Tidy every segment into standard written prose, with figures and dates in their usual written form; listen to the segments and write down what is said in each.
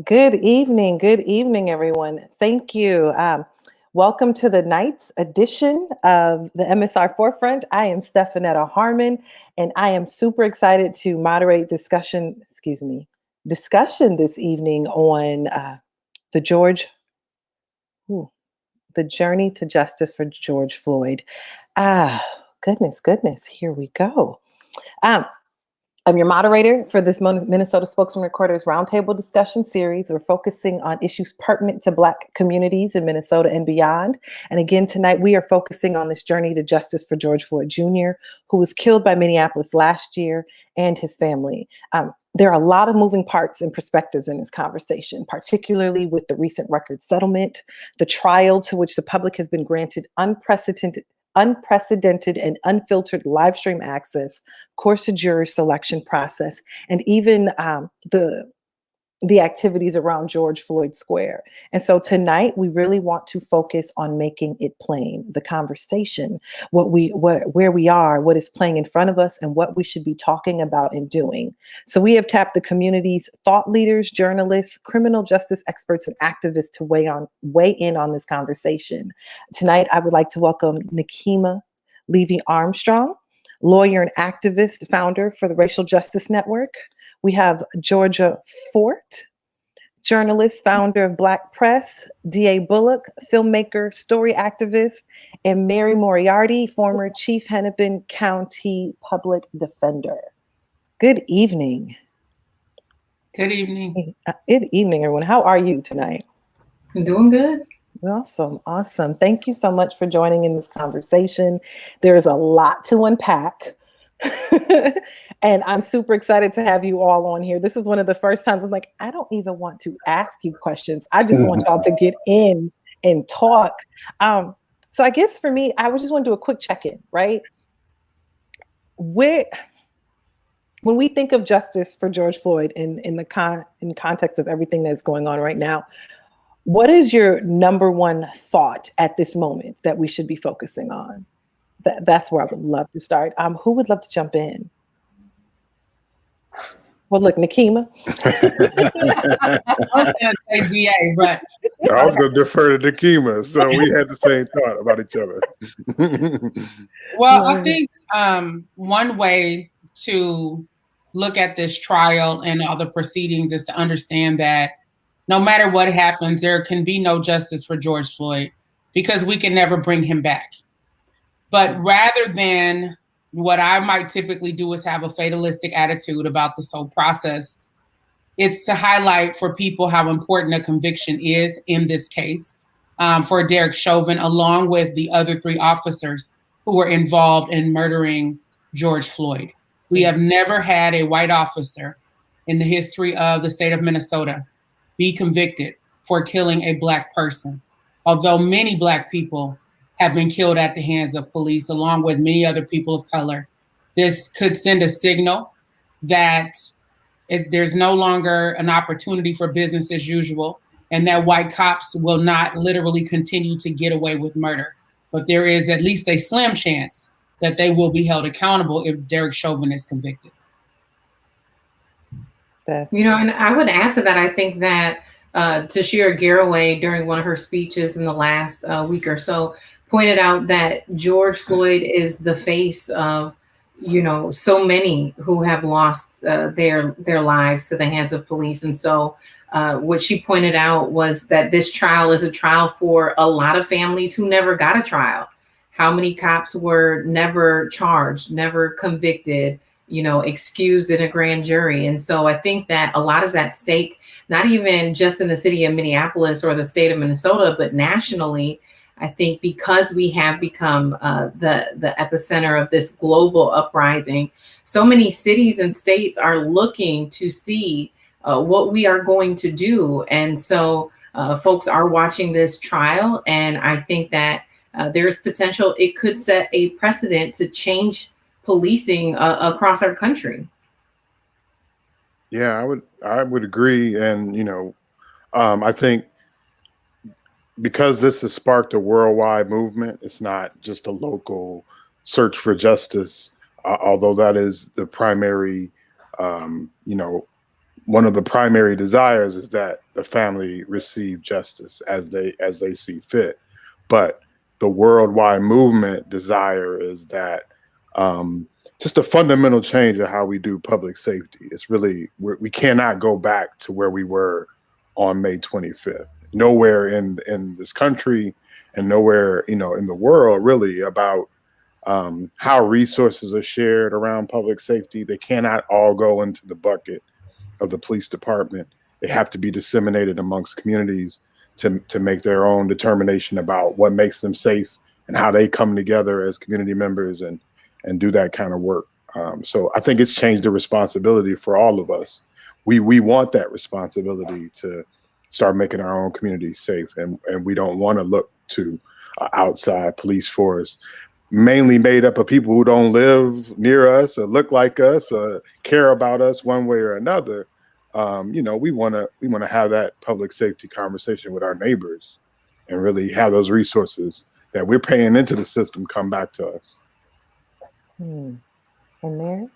Good evening, everyone. Thank you. Welcome to the night's edition of the MSR Forefront. I am Stefanetta Harmon, and I am super excited to moderate discussion this evening on the George, ooh, the journey to justice for George Floyd. Ah, goodness, here we go. Um, I'm your moderator for this Minnesota Spokesman Recorders Roundtable discussion series. We're focusing on issues pertinent to Black communities in Minnesota and beyond. And again, tonight we are focusing on this journey to justice for George Floyd Jr., who was killed by Minneapolis last year, and his family. There are a lot of moving parts and perspectives in this conversation, particularly with the recent record settlement, the trial to which the public has been granted unprecedented and unfiltered live stream access, course of jury selection process, and even the activities around George Floyd Square. And so tonight we really want to focus on making it plain, the conversation, where we are, what is playing in front of us, and what we should be talking about and doing. So we have tapped the community's thought leaders, journalists, criminal justice experts, and activists to weigh in on this conversation. Tonight I would like to welcome Nikema Levy Armstrong, lawyer and activist, founder for the Racial Justice Network. We have Georgia Fort, journalist, founder of Black Press, D.A. Bullock, filmmaker, story activist, and Mary Moriarty, former Chief Hennepin County Public Defender. Good evening. Good evening. Good evening, everyone. How are you tonight? I'm doing good. Awesome. Thank you so much for joining in this conversation. There's a lot to unpack. And I'm super excited to have you all on here. This is one of the first times I'm like, I don't even want to ask you questions. I just want y'all to get in and talk. So I guess for me, I just want to do a quick check-in, right? When we think of justice for George Floyd in context of everything that's going on right now, what is your number one thought at this moment that we should be focusing on? That's where I would love to start. Who would love to jump in? Well, look, Nikema. I was going to say DA, but I was going to defer to Nikema, so we had the same thought about each other. Well, I think one way to look at this trial and all the proceedings is to understand that no matter what happens, there can be no justice for George Floyd because we can never bring him back. But rather than what I might typically do is have a fatalistic attitude about this whole process, it's to highlight for people how important a conviction is in this case for Derek Chauvin, along with the other 3 officers who were involved in murdering George Floyd. We have never had a white officer in the history of the state of Minnesota be convicted for killing a Black person, although many Black people have been killed at the hands of police, along with many other people of color. This could send a signal that there's no longer an opportunity for business as usual, and that white cops will not literally continue to get away with murder. But there is at least a slim chance that they will be held accountable if Derek Chauvin is convicted. And I would add to that, I think that Tashira Garraway, during one of her speeches in the last week or so, pointed out that George Floyd is the face of, so many who have lost their lives to the hands of police. And so what she pointed out was that this trial is a trial for a lot of families who never got a trial. How many cops were never charged, never convicted, excused in a grand jury. And so I think that a lot is at stake, not even just in the city of Minneapolis or the state of Minnesota, but nationally. I think because we have become the epicenter of this global uprising, so many cities and states are looking to see what we are going to do. And so folks are watching this trial. And I think that there's potential it could set a precedent to change policing across our country. Yeah, I would agree. And, I think because this has sparked a worldwide movement, it's not just a local search for justice, although that is the primary, one of the primary desires is that the family receive justice as they see fit. But the worldwide movement desire is that just a fundamental change of how we do public safety. It's really, we cannot go back to where we were on May 25th. Nowhere in this country and nowhere, in the world really about how resources are shared around public safety. They cannot all go into the bucket of the police department. They have to be disseminated amongst communities to make their own determination about what makes them safe and how they come together as community members and do that kind of work. So I think it's changed the responsibility for all of us. We want that responsibility to start making our own communities safe, and we don't want to look to outside police force, mainly made up of people who don't live near us or look like us or care about us one way or another. We want to have that public safety conversation with our neighbors and really have those resources that we're paying into the system come back to us. And Mary?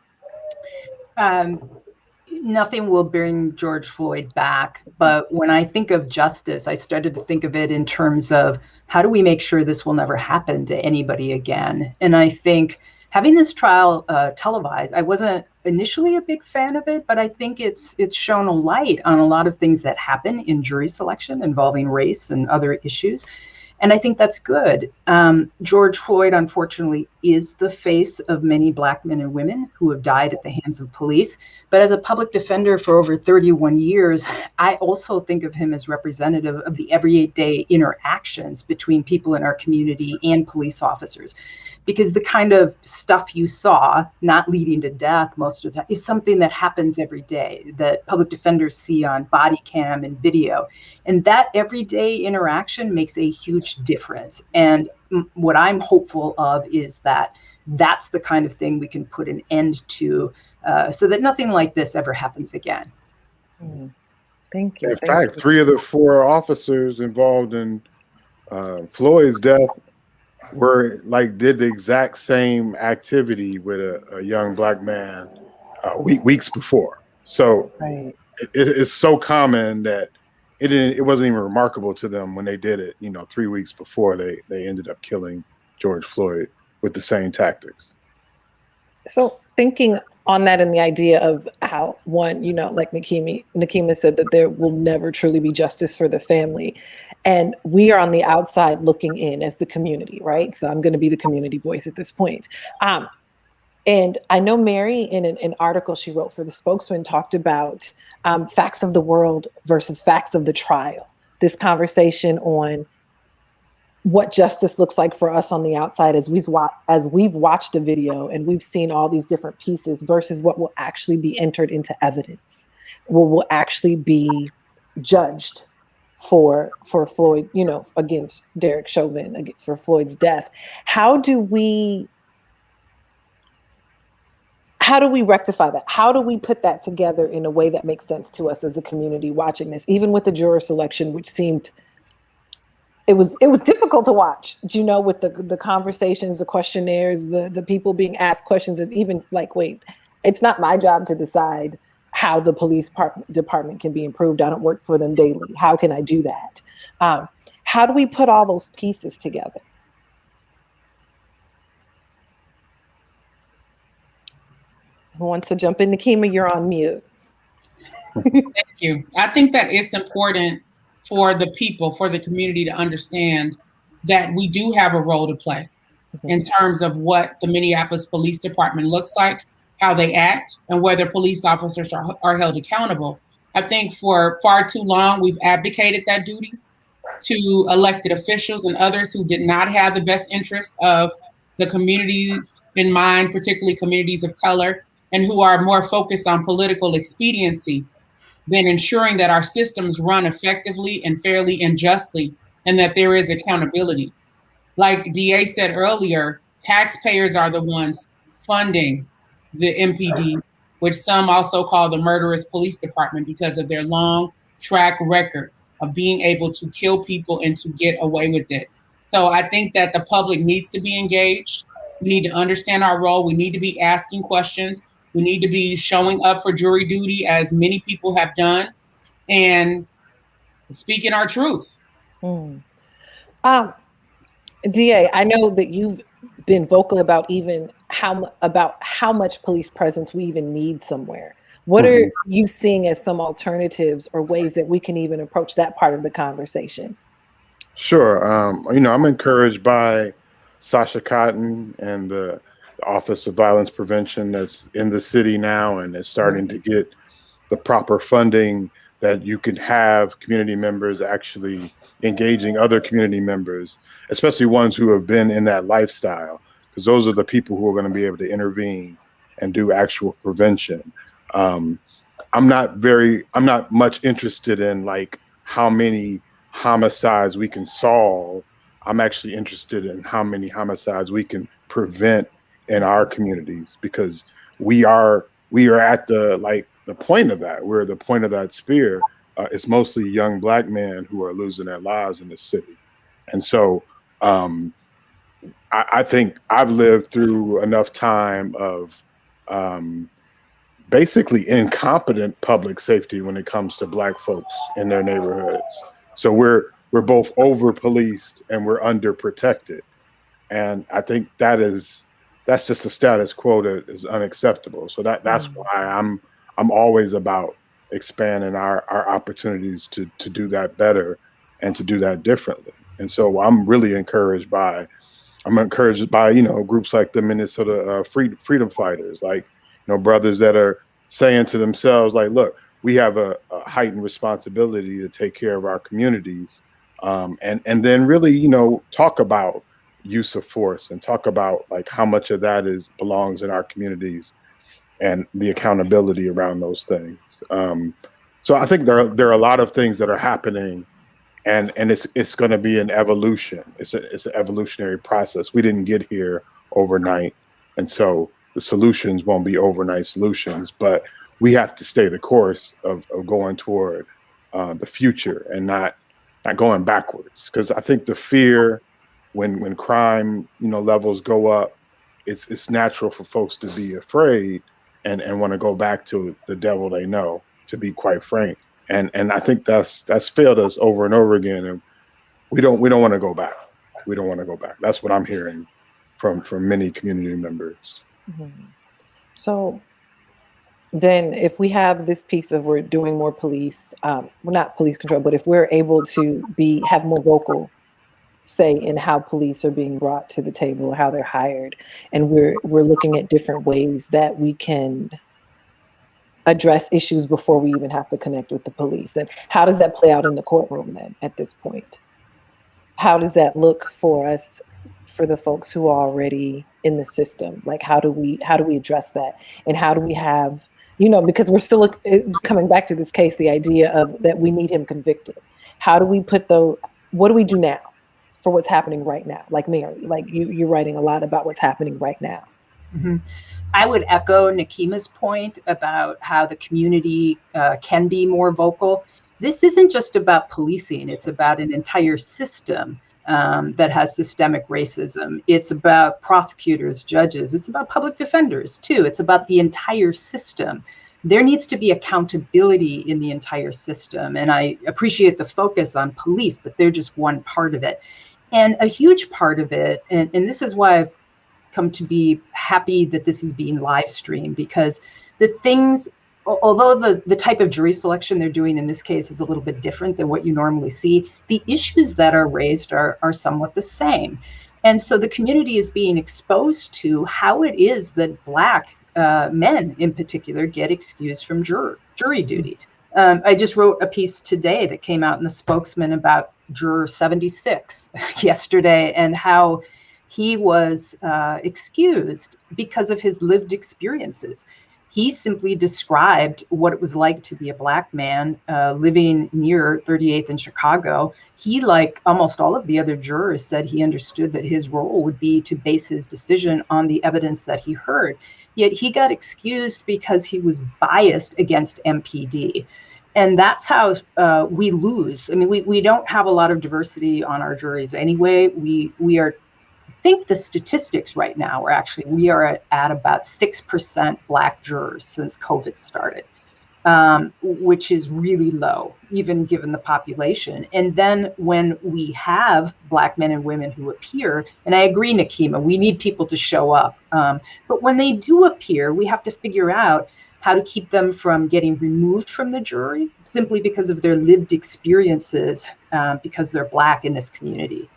Nothing will bring George Floyd back. But when I think of justice, I started to think of it in terms of how do we make sure this will never happen to anybody again? And I think having this trial televised, I wasn't initially a big fan of it, but I think it's shown a light on a lot of things that happen in jury selection involving race and other issues. And I think that's good. George Floyd, unfortunately, is the face of many Black men and women who have died at the hands of police. But as a public defender for over 31 years, I also think of him as representative of the everyday interactions between people in our community and police officers. Because the kind of stuff you saw, not leading to death most of the time, is something that happens every day that public defenders see on body cam and video. And that everyday interaction makes a huge difference. And what I'm hopeful of is that that's the kind of thing we can put an end to so that nothing like this ever happens again. Thank you. In fact, 3 of the 4 officers involved in Floyd's death did the exact same activity with a young Black man weeks before. So it's so common that it wasn't even remarkable to them when they did it, 3 weeks before they ended up killing George Floyd with the same tactics. So thinking on that and the idea of how one, like Nikema said, that there will never truly be justice for the family. And we are on the outside looking in as the community, right? So I'm going to be the community voice at this point. And I know Mary, in an article she wrote for The Spokesman, talked about facts of the world versus facts of the trial. This conversation on what justice looks like for us on the outside as we've watched a video and we've seen all these different pieces versus what will actually be entered into evidence, what will actually be judged for Floyd, against Derek Chauvin, for Floyd's death. How do we rectify that? How do we put that together in a way that makes sense to us as a community watching this, even with the juror selection, which seemed, it was difficult to watch, with the conversations, the questionnaires, the people being asked questions, and even wait, it's not my job to decide how the police department can be improved. I don't work for them daily. How can I do that? How do we put all those pieces together? Who wants to jump in? Nikema, you're on mute. Thank you. I think that it's important for the people, for the community to understand that we do have a role to play in terms of what the Minneapolis Police Department looks like, how they act, and whether police officers are held accountable. I think for far too long, we've abdicated that duty to elected officials and others who did not have the best interests of the communities in mind, particularly communities of color, and who are more focused on political expediency than ensuring that our systems run effectively and fairly and justly, and that there is accountability. Like DA said earlier, taxpayers are the ones funding the MPD, which some also call the murderous police department because of their long track record of being able to kill people and to get away with it. So I think that the public needs to be engaged. We need to understand our role. We need to be asking questions. We need to be showing up for jury duty, as many people have done, and speaking our truth. Mm. DA, I know that you've been vocal about even how much police presence we even need somewhere. What are you seeing as some alternatives or ways that we can even approach that part of the conversation? Sure. I'm encouraged by Sasha Cotton and the Office of Violence Prevention that's in the city now and is starting to get the proper funding that you can have community members actually engaging other community members, especially ones who have been in that lifestyle, because those are the people who are going to be able to intervene and do actual prevention. Um, I'm not much interested in like how many homicides we can solve. I'm actually interested in how many homicides we can prevent in our communities, because we are at the point of that. We're at the point of that spear. It's mostly young Black men who are losing their lives in the city. And so I think I've lived through enough time of basically incompetent public safety when it comes to Black folks in their neighborhoods. So we're both over policed and we're under protected. And I think that's just a status quo that is unacceptable. So that's why I'm always about expanding our opportunities to do that better and to do that differently. And so I'm really encouraged by groups like the Minnesota Freedom Fighters, like brothers that are saying to themselves, like, look, we have a heightened responsibility to take care of our communities, and then really talk about use of force and talk about like how much of that belongs in our communities and the accountability around those things. So I think there are a lot of things that are happening, and it's going to be an evolution. It's an evolutionary process. We didn't get here overnight, and so the solutions won't be overnight solutions. But we have to stay the course of going toward the future and not going backwards. Because I think the fear when crime levels go up, it's natural for folks to be afraid and want to go back to the devil they know, to be quite frank. And I think that's failed us over and over again. And we don't want to go back. We don't want to go back. That's what I'm hearing from many community members. Mm-hmm. So then if we have this piece of we're doing more police, well, not police control, but if we're able to have more vocal say in how police are being brought to the table, how they're hired, and we're looking at different ways that we can address issues before we even have to connect with the police, then how does that play out in the courtroom then at this point? How does that look for us, for the folks who are already in the system? Like, how do we address that? And how do we have, because we're still coming back to this case, the idea of that we need him convicted. How do we what do we do now for what's happening right now? Like Mary, like you're writing a lot about what's happening right now. Mm-hmm. I would echo Nakima's point about how the community can be more vocal. This isn't just about policing. It's about an entire system that has systemic racism. It's about prosecutors, judges. It's about public defenders, too. It's about the entire system. There needs to be accountability in the entire system. And I appreciate the focus on police, but they're just one part of it. And a huge part of it, and this is why I've come to be happy that this is being live streamed, because the things, although the type of jury selection they're doing in this case is a little bit different than what you normally see, the issues that are raised are somewhat the same. And so the community is being exposed to how it is that Black men in particular get excused from jury duty. I just wrote a piece today that came out in the Spokesman about Juror 76 yesterday, and how he was excused because of his lived experiences. He simply described what it was like to be a Black man living near 38th in Chicago. He, like almost all of the other jurors, said he understood that his role would be to base his decision on the evidence that he heard. Yet he got excused because he was biased against MPD. And that's how we lose. I mean, we don't have a lot of diversity on our juries anyway. We are think the statistics right now are actually, we are at about 6% Black jurors since COVID started, which is really low, even given the population. And then when we have Black men and women who appear, and I agree, Nikema, we need people to show up. But when they do appear, we have to figure out how to keep them from getting removed from the jury simply because of their lived experiences, because they're Black in this community.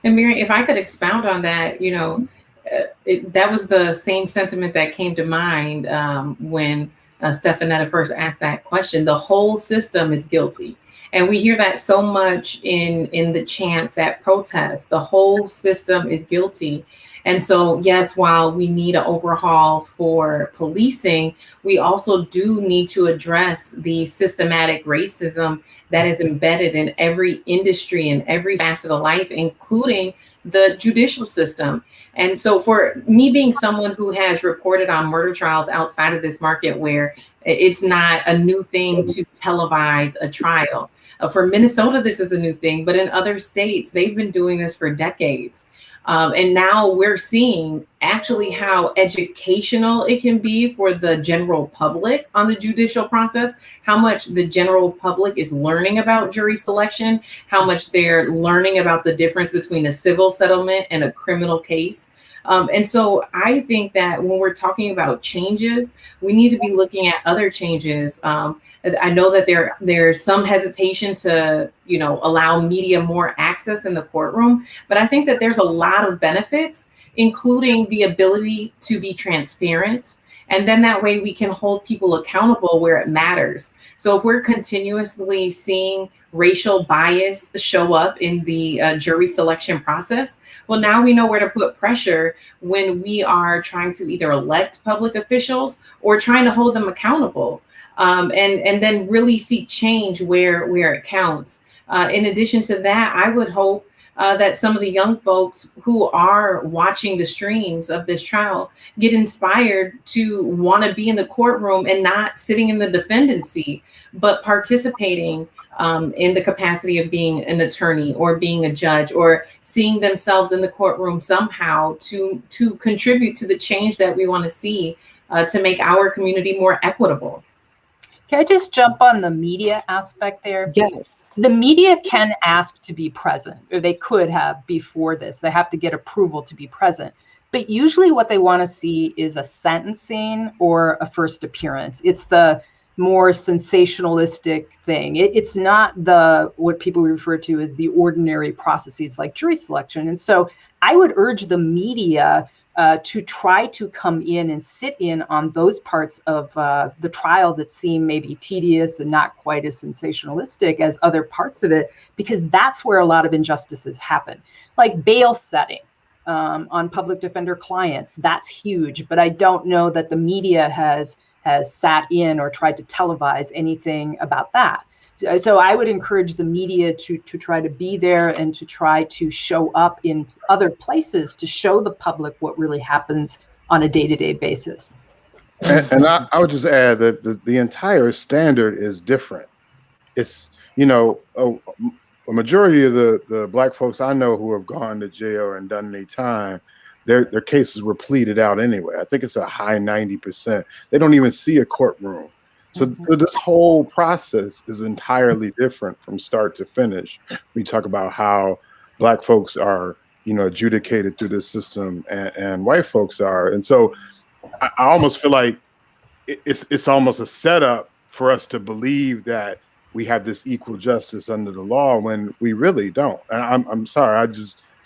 And Mary, if I could expound on that, that was the same sentiment that came to mind when Stefanetta first asked that question. The whole system is guilty. And we hear that so much in the chants at protests. The whole system is guilty. And so, yes, while we need an overhaul for policing, we also do need to address the systematic racism that is embedded in every industry and every facet of life, including the judicial system. And so for me, being someone who has reported on murder trials outside of this market where it's not a new thing to televise a trial. For Minnesota, this is a new thing, but in other states, they've been doing this for decades. And now we're seeing actually how educational it can be for the general public on the judicial process, how much the general public is learning about jury selection, how much they're learning about the difference between a civil settlement and a criminal case. And so I think that when we're talking about changes, we need to be looking at other changes. I know that there's some hesitation to, allow media more access in the courtroom, but I think that there's a lot of benefits, including the ability to be transparent. And then that way we can hold people accountable where it matters. So if we're continuously seeing racial bias show up in the jury selection process, well, now we know where to put pressure when we are trying to either elect public officials or trying to hold them accountable. And then really seek change where it counts. In addition to that, I would hope that some of the young folks who are watching the streams of this trial get inspired to want to be in the courtroom and not sitting in the defendant's seat, but participating in the capacity of being an attorney or being a judge or seeing themselves in the courtroom somehow to contribute to the change that we want to see to make our community more equitable. Can I just jump on the media aspect there? Yes. The media can ask to be present, or they could have before this. They have to get approval to be present. But usually what they want to see is a sentencing or a first appearance. It's the more sensationalistic thing. It's not what people refer to as the ordinary processes like jury selection. And so I would urge the media to try to come in and sit in on those parts of the trial that seem maybe tedious and not quite as sensationalistic as other parts of it, because that's where a lot of injustices happen. Like bail setting on public defender clients, that's huge, but I don't know that the media has sat in or tried to televise anything about that. So I would encourage the media to try to be there and to try to show up in other places to show the public what really happens on a day-to-day basis. And I would just add that the entire standard is different. It's, a majority of the Black folks I know who have gone to jail and done any time, their cases were pleaded out anyway. I think it's a high 90%. They don't even see a courtroom. So this whole process is entirely different from start to finish. We talk about how Black folks are, adjudicated through this system and white folks are. And so I almost feel like it's almost a setup for us to believe that we have this equal justice under the law when we really don't. And I'm sorry,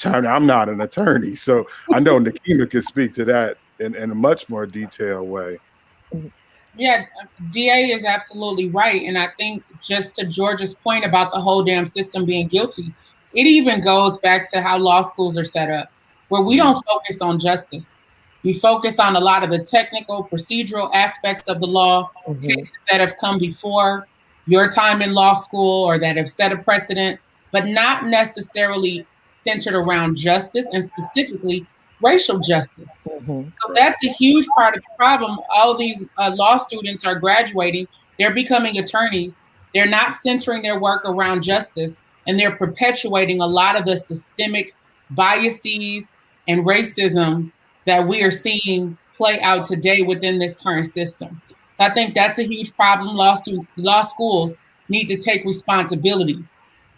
I'm not an attorney. So I know Nikema can speak to that in a much more detailed way. Yeah, DA is absolutely right. And I think just to George's point about the whole damn system being guilty, it even goes back to how law schools are set up, where we don't focus on justice. We focus on a lot of the technical, procedural aspects of the law, cases that have come before your time in law school or that have set a precedent, but not necessarily centered around justice and specifically racial justice. So that's a huge part of the problem. All these law students are graduating, they're becoming attorneys, they're not centering their work around justice, and they're perpetuating a lot of the systemic biases and racism that we are seeing play out today within this current system. So I think that's a huge problem. Law schools need to take responsibility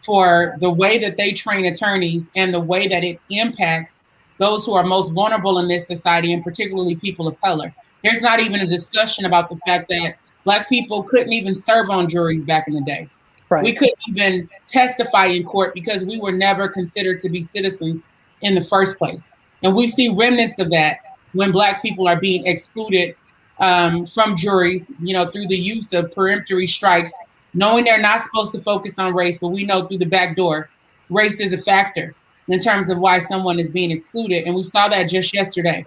for the way that they train attorneys and the way that it impacts those who are most vulnerable in this society, and particularly people of color. There's not even a discussion about the fact that Black people couldn't even serve on juries back in the day. Right. We couldn't even testify in court because we were never considered to be citizens in the first place. And we see remnants of that when Black people are being excluded from juries, through the use of peremptory strikes, knowing they're not supposed to focus on race, but we know through the back door, race is a factor in terms of why someone is being excluded. And we saw that just yesterday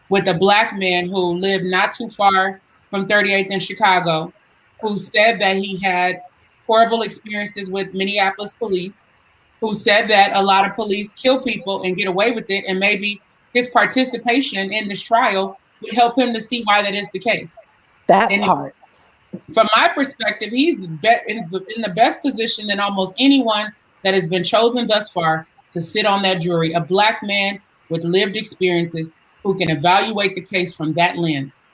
with a Black man who lived not too far from 38th in Chicago, who said that he had horrible experiences with Minneapolis police, who said that a lot of police kill people and get away with it. And maybe his participation in this trial would help him to see why that is the case. Part. From my perspective, he's in the best position than almost anyone that has been chosen thus far to sit on that jury, a Black man with lived experiences who can evaluate the case from that lens,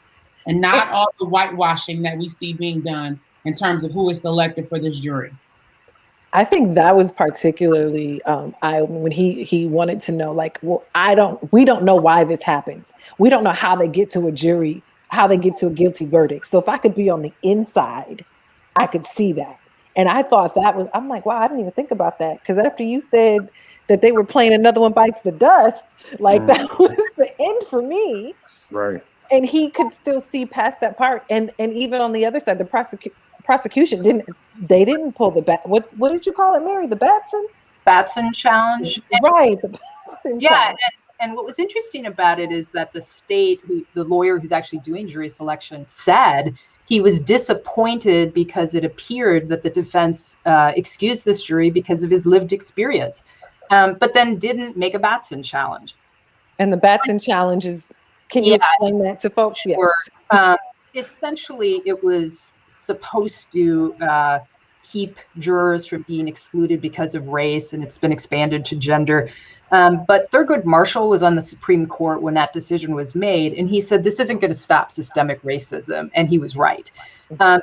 and not all the whitewashing that we see being done in terms of who is selected for this jury. I think that was particularly when he wanted to know, we don't know why this happens. We don't know how they get to a jury, how they get to a guilty verdict. So if I could be on the inside, I could see that. And I thought I'm like, wow, I didn't even think about that. Because after you said that they were playing Another One Bites the Dust, that was the end for me. Right. And he could still see past that part. And even on the other side, the prosecution didn't pull the bat. What did you call it, Mary? The Batson challenge. Right. The Batson challenge. And what was interesting about it is that the state, the lawyer who's actually doing jury selection, said he was disappointed because it appeared that the defense excused this jury because of his lived experience, but then didn't make a Batson challenge. And the Batson challenge is, can you explain that to folks? Sure. Essentially, it was supposed to keep jurors from being excluded because of race, and it's been expanded to gender. But Thurgood Marshall was on the Supreme Court when that decision was made, and he said this isn't going to stop systemic racism, and he was right.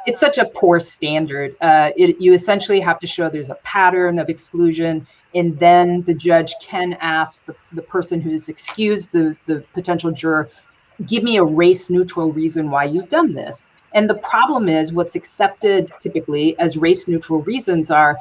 It's such a poor standard. You essentially have to show there's a pattern of exclusion, and then the judge can ask the person who's excused, the potential juror, give me a race-neutral reason why you've done this. And the problem is what's accepted typically as race-neutral reasons are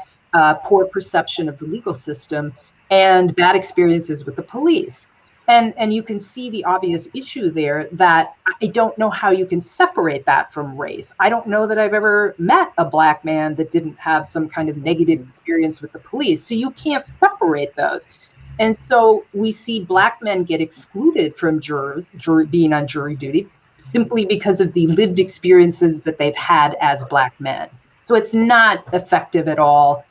poor perception of the legal system and bad experiences with the police. And you can see the obvious issue there that I don't know how you can separate that from race. I don't know that I've ever met a Black man that didn't have some kind of negative experience with the police. So you can't separate those. And so we see Black men get excluded from being on jury duty simply because of the lived experiences that they've had as Black men. So it's not effective at all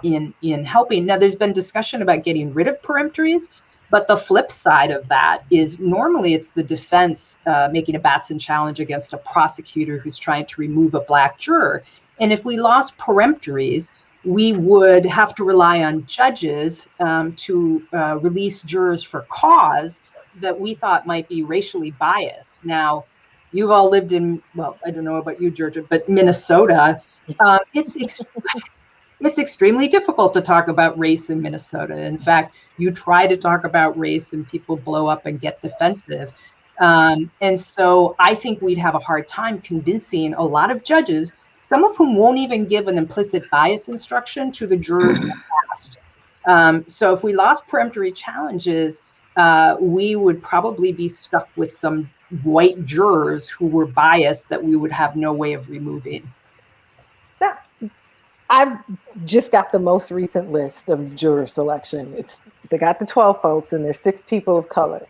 in helping. Now, there's been discussion about getting rid of peremptories, but the flip side of that is normally it's the defense making a Batson challenge against a prosecutor who's trying to remove a Black juror. And if we lost peremptories, we would have to rely on judges to release jurors for cause that we thought might be racially biased. Now, you've all lived in, well, I don't know about you, Georgia, but Minnesota, it's extremely difficult to talk about race in Minnesota. In fact, you try to talk about race and people blow up and get defensive. And so I think we'd have a hard time convincing a lot of judges, some of whom won't even give an implicit bias instruction to the jurors in the past. So if we lost peremptory challenges, we would probably be stuck with some white jurors who were biased that we would have no way of removing. Now, I've just got the most recent list of juror selection. They got the 12 folks and there's 6 people of color.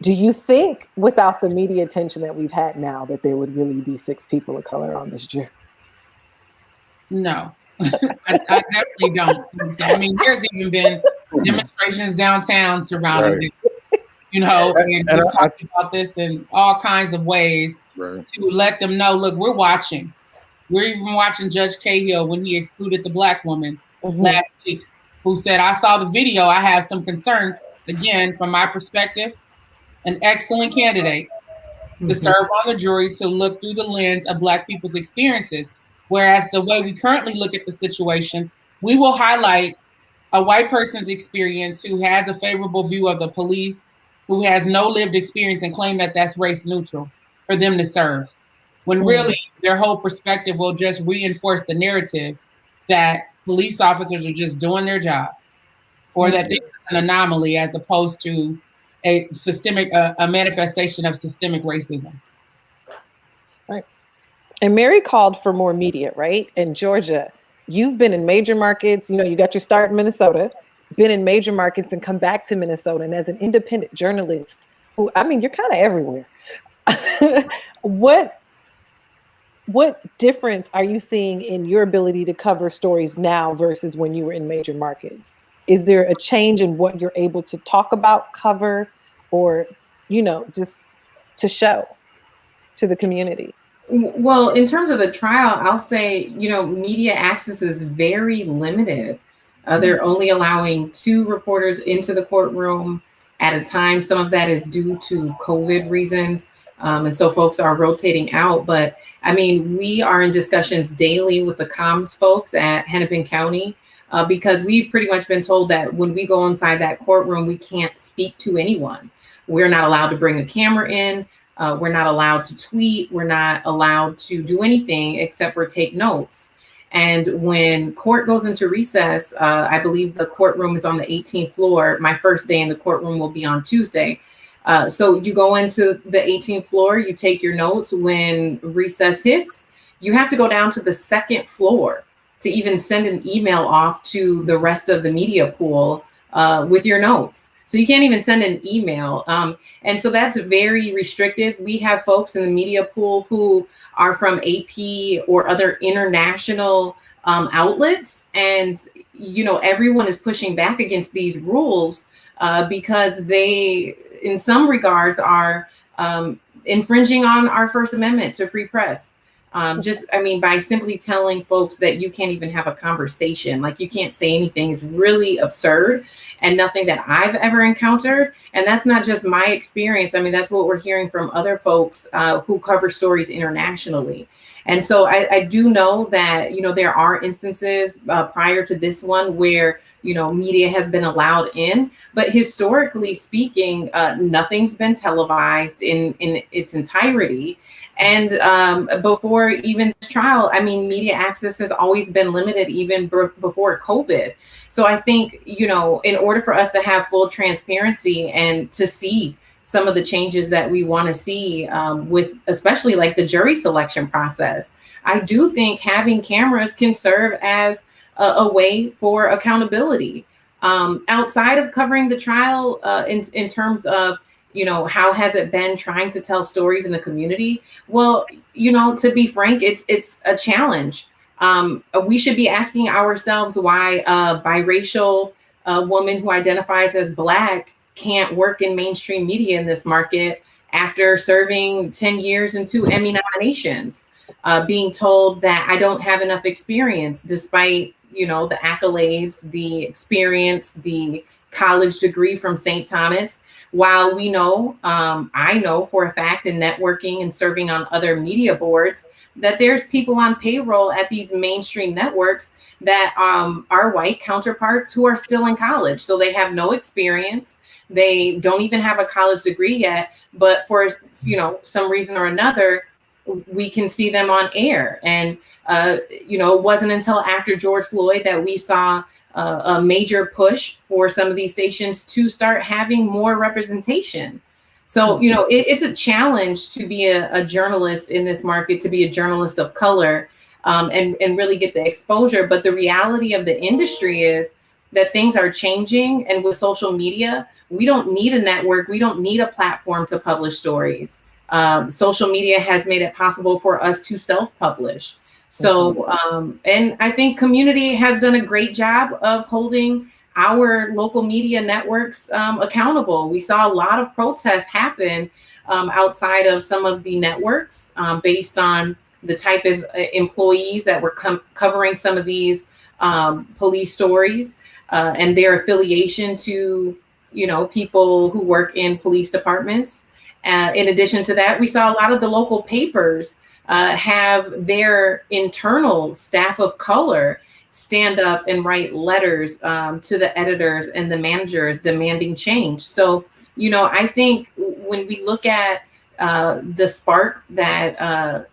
Do you think without the media attention that we've had now that there would really be 6 people of color on this jury? No, I definitely don't think so. I mean, there's even been demonstrations downtown surrounding it, and we're talking about this in all kinds of ways to let them know, look, we're watching. We're even watching Judge Cahill when he excluded the Black woman last week who said, I saw the video, I have some concerns. Again, from my perspective, an excellent candidate to serve on the jury to look through the lens of Black people's experiences. Whereas the way we currently look at the situation, we will highlight a white person's experience who has a favorable view of the police, who has no lived experience, and claim that that's race neutral for them to serve. When really their whole perspective will just reinforce the narrative that police officers are just doing their job, or that this is an anomaly as opposed to a systemic, a manifestation of systemic racism. Right. And Mary called for more media, right? In Georgia, you've been in major markets, you know, you got your start in Minnesota, been in major markets and come back to Minnesota. And as an independent journalist, who, I mean, you're kind of everywhere. What difference are you seeing in your ability to cover stories now versus when you were in major markets? Is there a change in what you're able to talk about, cover, or, you know, just to show to the community? Well, in terms of the trial, I'll say, you know, media access is very limited. They're only allowing 2 reporters into the courtroom at a time. Some of that is due to COVID reasons. And so folks are rotating out. But I mean, we are in discussions daily with the comms folks at Hennepin County because we've pretty much been told that when we go inside that courtroom, we can't speak to anyone. We're not allowed to bring a camera in. We're not allowed to tweet. We're not allowed to do anything except for take notes. And when court goes into recess, I believe the courtroom is on the 18th floor. My first day in the courtroom will be on Tuesday. So you go into the 18th floor, you take your notes. When recess hits, you have to go down to the 2nd floor to even send an email off to the rest of the media pool with your notes. So you can't even send an email. And so that's very restrictive. We have folks in the media pool who are from AP or other international outlets. And, you know, everyone is pushing back against these rules because they, in some regards, are infringing on our First Amendment to free press. I mean, by simply telling folks that you can't even have a conversation, like you can't say anything, is really absurd and nothing that I've ever encountered. And that's not just my experience. I mean, that's what we're hearing from other folks who cover stories internationally. And so I do know that, you know, there are instances prior to this one where, you know, media has been allowed in, but historically speaking, nothing's been televised in its entirety. And before even this trial, I mean, media access has always been limited, even before COVID. So I think, you know, in order for us to have full transparency and to see some of the changes that we want to see with especially like the jury selection process, I do think having cameras can serve as a way for accountability outside of covering the trial in terms of, you know, how has it been trying to tell stories in the community? Well, you know, to be frank, it's a challenge. We should be asking ourselves why a biracial woman who identifies as Black can't work in mainstream media in this market after serving 10 years and 2 Emmy nominations, being told that I don't have enough experience despite, you know, the accolades, the experience, the college degree from St. Thomas. While we know, I know for a fact in networking and serving on other media boards, that there's people on payroll at these mainstream networks that are white counterparts who are still in college. So they have no experience. They don't even have a college degree yet, but for, you know, some reason or another, we can see them on air. And, you know, it wasn't until after George Floyd that we saw a major push for some of these stations to start having more representation. So, you know, it's a challenge to be a journalist in this market, to be a journalist of color and really get the exposure. But the reality of the industry is that things are changing. And with social media, we don't need a network. We don't need a platform to publish stories. Social media has made it possible for us to self-publish. So, and I think community has done a great job of holding our local media networks accountable. We saw a lot of protests happen outside of some of the networks based on the type of employees that were covering some of these police stories. and their affiliation to, people who work in police departments. In addition to that, we saw a lot of the local papers have their internal staff of color stand up and write letters to the editors and the managers demanding change. So, I think when we look at the spark that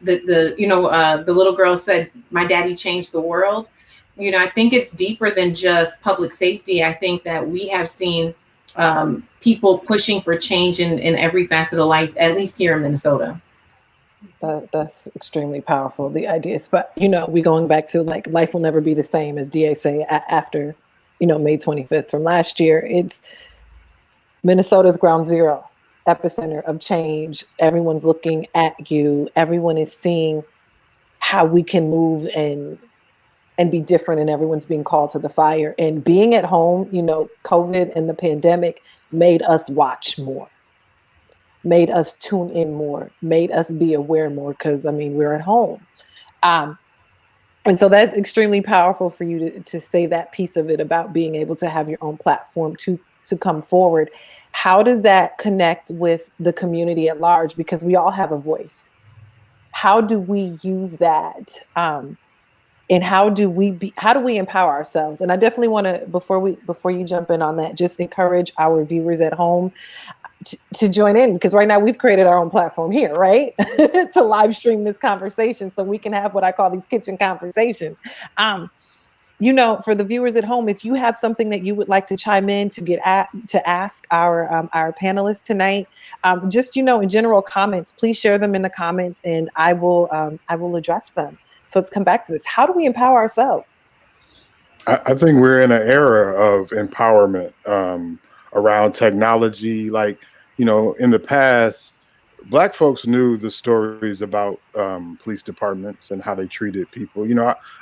the little girl said, my daddy changed the world, I think it's deeper than just public safety. I think that we have seen people pushing for change in every facet of life, at least here in Minnesota. That's extremely powerful. The ideas, but we going back to like life will never be the same, as DA say after May 25th from last year. It's Minnesota's ground zero, epicenter of change. Everyone's looking at you. Everyone is seeing how we can move and be different, and everyone's being called to the fire. And being at home, COVID and the pandemic made us watch more, made us tune in more, made us be aware more, because we're at home. And so that's extremely powerful for you to say that piece of it about being able to have your own platform to come forward. How does that connect with the community at large? Because we all have a voice. How do we use that? And how do we empower ourselves? And I definitely want to, before you jump in on that, just encourage our viewers at home to join in, because right now we've created our own platform here, right? To live stream this conversation so we can have what I call these kitchen conversations. For the viewers at home, if you have something that you would like to chime in to ask our panelists tonight, just in general comments, please share them in the comments, and I will address them. So let's come back to this. How do we empower ourselves? I think we're in an era of empowerment around technology. Like, in the past, Black folks knew the stories about police departments and how they treated people.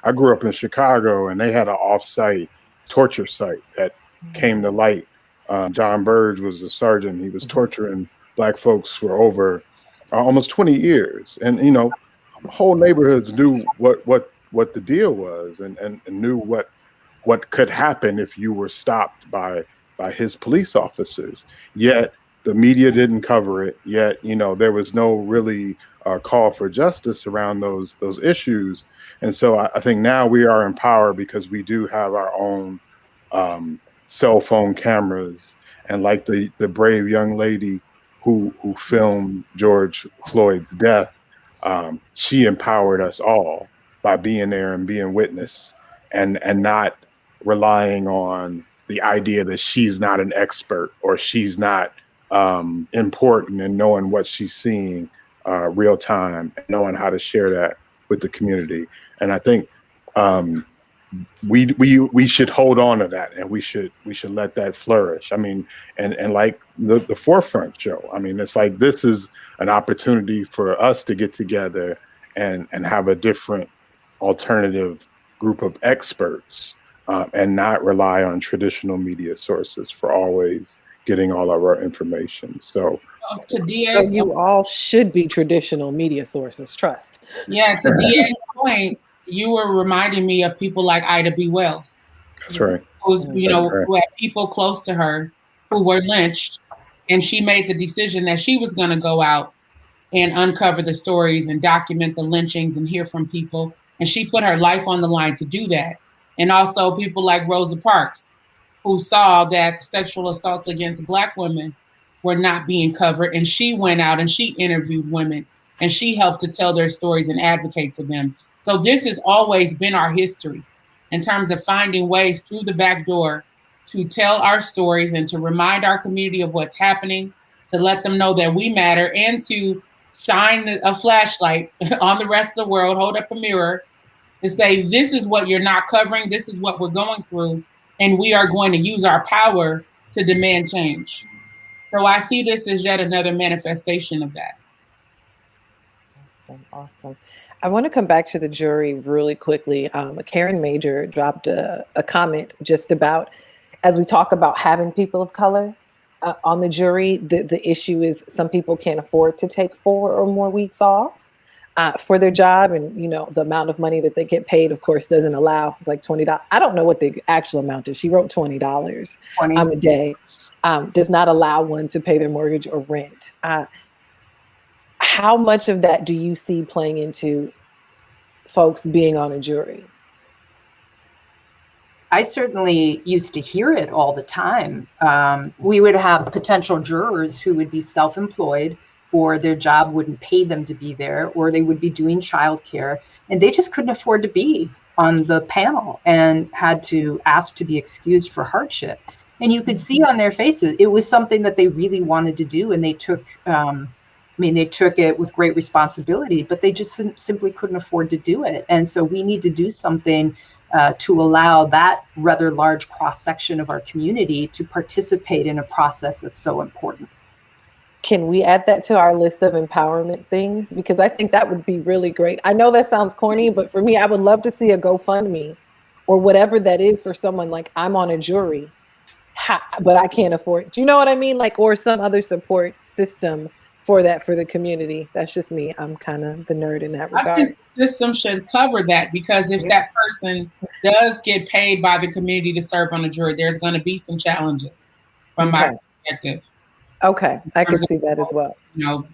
I grew up in Chicago, and they had an off-site torture site that came to light. John Burge was a sergeant. He was torturing Black folks for over almost 20 years. And, whole neighborhoods knew what the deal was, and knew what could happen if you were stopped by his police officers. Yet the media didn't cover it. Yet, there was no really call for justice around those issues. And so I think now we are empowered because we do have our own cell phone cameras. And like the brave young lady who filmed George Floyd's death, she empowered us all by being there and being witness, and not relying on the idea that she's not an expert or she's not important, and knowing what she's seeing real time, and knowing how to share that with the community. And I think we should hold on to that, and we should let that flourish. And like the Forefront show, it's like, this is an opportunity for us to get together and have a different alternative group of experts, and not rely on traditional media sources for always getting all of our information. So you all should be traditional media sources, trust. Yeah, to DA's point, you were reminding me of people like Ida B. Wells. That's right. Who had people close to her who were lynched, and she made the decision that she was going to go out and uncover the stories and document the lynchings and hear from people. And she put her life on the line to do that. And also people like Rosa Parks, who saw that sexual assaults against Black women were not being covered. And she went out and she interviewed women, and she helped to tell their stories and advocate for them. So this has always been our history in terms of finding ways through the back door to tell our stories and to remind our community of what's happening, to let them know that we matter, and to shine a flashlight on the rest of the world, hold up a mirror to say, this is what you're not covering, this is what we're going through, and we are going to use our power to demand change. So I see this as yet another manifestation of that. Awesome. I want to come back to the jury really quickly. Karen Major dropped a comment just about, as we talk about having people of color on the jury, the issue is some people can't afford to take 4 or more weeks off. for their job. And, the amount of money that they get paid, of course, doesn't allow, it's like $20. I don't know what the actual amount is. She wrote $20 a day. Does not allow one to pay their mortgage or rent. How much of that do you see playing into folks being on a jury? I certainly used to hear it all the time. We would have potential jurors who would be self-employed, or their job wouldn't pay them to be there, or they would be doing childcare, and they just couldn't afford to be on the panel and had to ask to be excused for hardship. And you could see on their faces, it was something that they really wanted to do, and they took, they took it with great responsibility, but they just simply couldn't afford to do it. And so we need to do something to allow that rather large cross-section of our community to participate in a process that's so important. Can we add that to our list of empowerment things? Because I think that would be really great. I know that sounds corny, but for me, I would love to see a GoFundMe or whatever that is for someone like, I'm on a jury, but I can't afford it. Do you know what I mean? Like, or some other support system for that, for the community. That's just me. I'm kind of the nerd in that regard. I think the system should cover that, because if that person does get paid by the community to serve on a jury, there's going to be some challenges from my perspective. Okay, I can see that as well.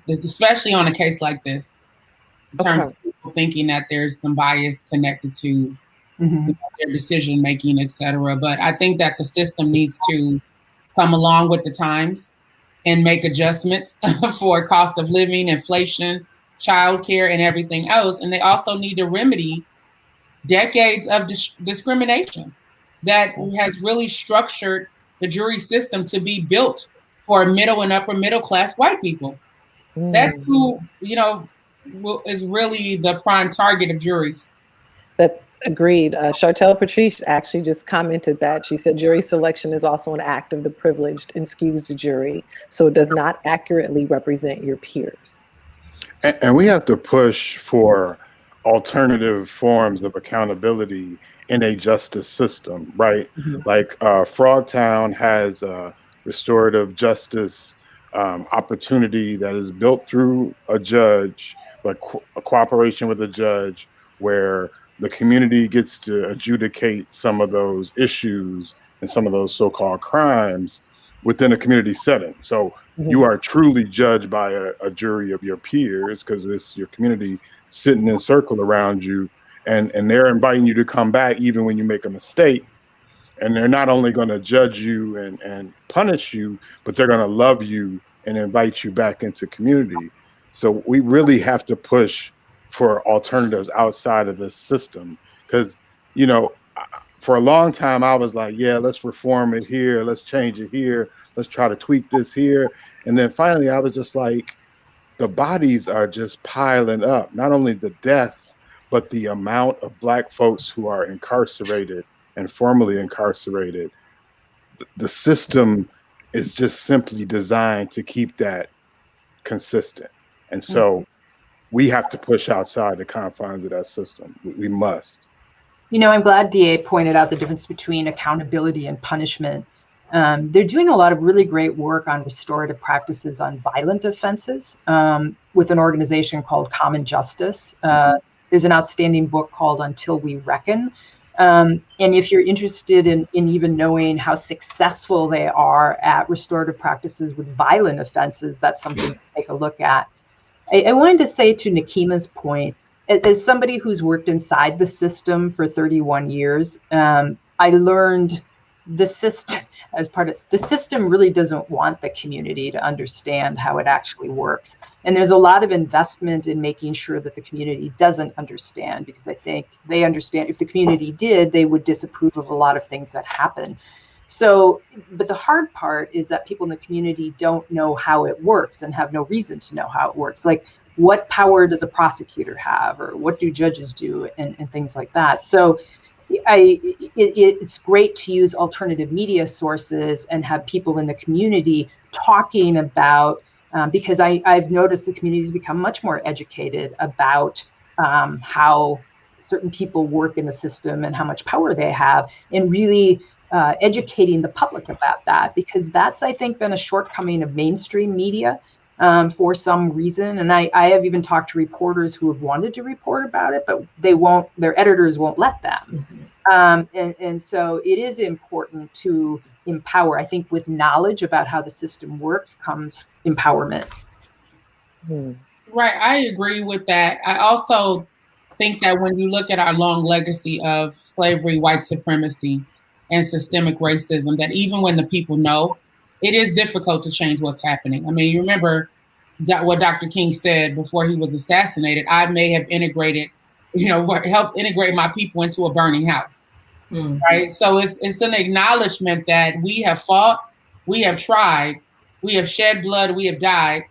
Especially on a case like this, in terms of people thinking that there's some bias connected to their decision making, et cetera. But I think that the system needs to come along with the times and make adjustments for cost of living, inflation, childcare, and everything else. And they also need to remedy decades of discrimination that has really structured the jury system to be built for middle and upper middle class white people. That's who, is really the prime target of juries. That agreed. Chartel Patrice actually just commented that. She said jury selection is also an act of the privileged and skews the jury, so it does not accurately represent your peers. And we have to push for alternative forms of accountability in a justice system, right? Like Frogtown has a restorative justice opportunity that is built through a judge, like a cooperation with a judge, where the community gets to adjudicate some of those issues and some of those so-called crimes within a community setting. So you are truly judged by a jury of your peers, because it's your community sitting in a circle around you, and they're inviting you to come back even when you make a mistake. And they're not only going to judge you and punish you, but they're going to love you and invite you back into community. So we really have to push for alternatives outside of this system, because, for a long time I was like, yeah, let's reform it here, let's change it here, let's try to tweak this here. And then finally I was just like, the bodies are just piling up, not only the deaths, but the amount of Black folks who are incarcerated and formerly incarcerated. The system is just simply designed to keep that consistent. And so we have to push outside the confines of that system. We must. I'm glad DA pointed out the difference between accountability and punishment. They're doing a lot of really great work on restorative practices on violent offenses with an organization called Common Justice. There's an outstanding book called Until We Reckon. And if you're interested in even knowing how successful they are at restorative practices with violent offenses, that's something to take a look at. I wanted to say, to Nakima's point, as somebody who's worked inside the system for 31 years, I learned the system really doesn't want the community to understand how it actually works. And there's a lot of investment in making sure that the community doesn't understand, because I think they understand if the community did, they would disapprove of a lot of things that happen. So, but the hard part is that people in the community don't know how it works and have no reason to know how it works. Like, what power does a prosecutor have, or what do judges do, and things like that. So it's great to use alternative media sources and have people in the community talking about, because I've noticed the community has become much more educated about how certain people work in the system and how much power they have, and really educating the public about that, because that's, I think, been a shortcoming of mainstream media. for some reason. And I have even talked to reporters who have wanted to report about it, but their editors won't let them. And so it is important to empower. I think with knowledge about how the system works comes empowerment. Right, I agree with that. I also think that when you look at our long legacy of slavery, white supremacy, and systemic racism, that even when the people know, it is difficult to change what's happening. I mean, you remember what Dr. King said before he was assassinated. I may have integrated, helped integrate my people into a burning house. Right? So it's an acknowledgement that we have fought, we have tried, we have shed blood, we have died,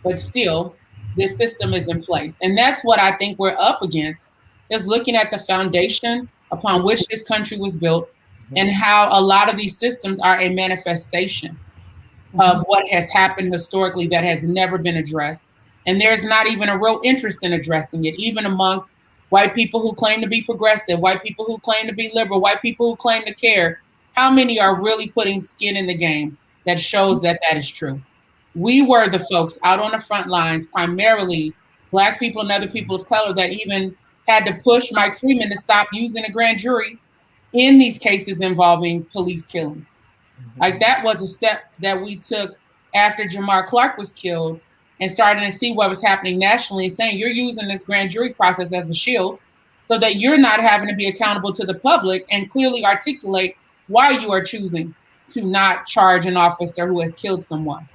but still this system is in place. And that's what I think we're up against, is looking at the foundation upon which this country was built and how a lot of these systems are a manifestation of what has happened historically that has never been addressed. And there's not even a real interest in addressing it, even amongst white people who claim to be progressive, white people who claim to be liberal, white people who claim to care. How many are really putting skin in the game that shows that that is true? We were the folks out on the front lines, primarily Black people and other people of color, that even had to push Mike Freeman to stop using a grand jury in these cases involving police killings. Like, that was a step that we took after Jamar Clark was killed, and starting to see what was happening nationally, saying you're using this grand jury process as a shield so that you're not having to be accountable to the public and clearly articulate why you are choosing to not charge an officer who has killed someone.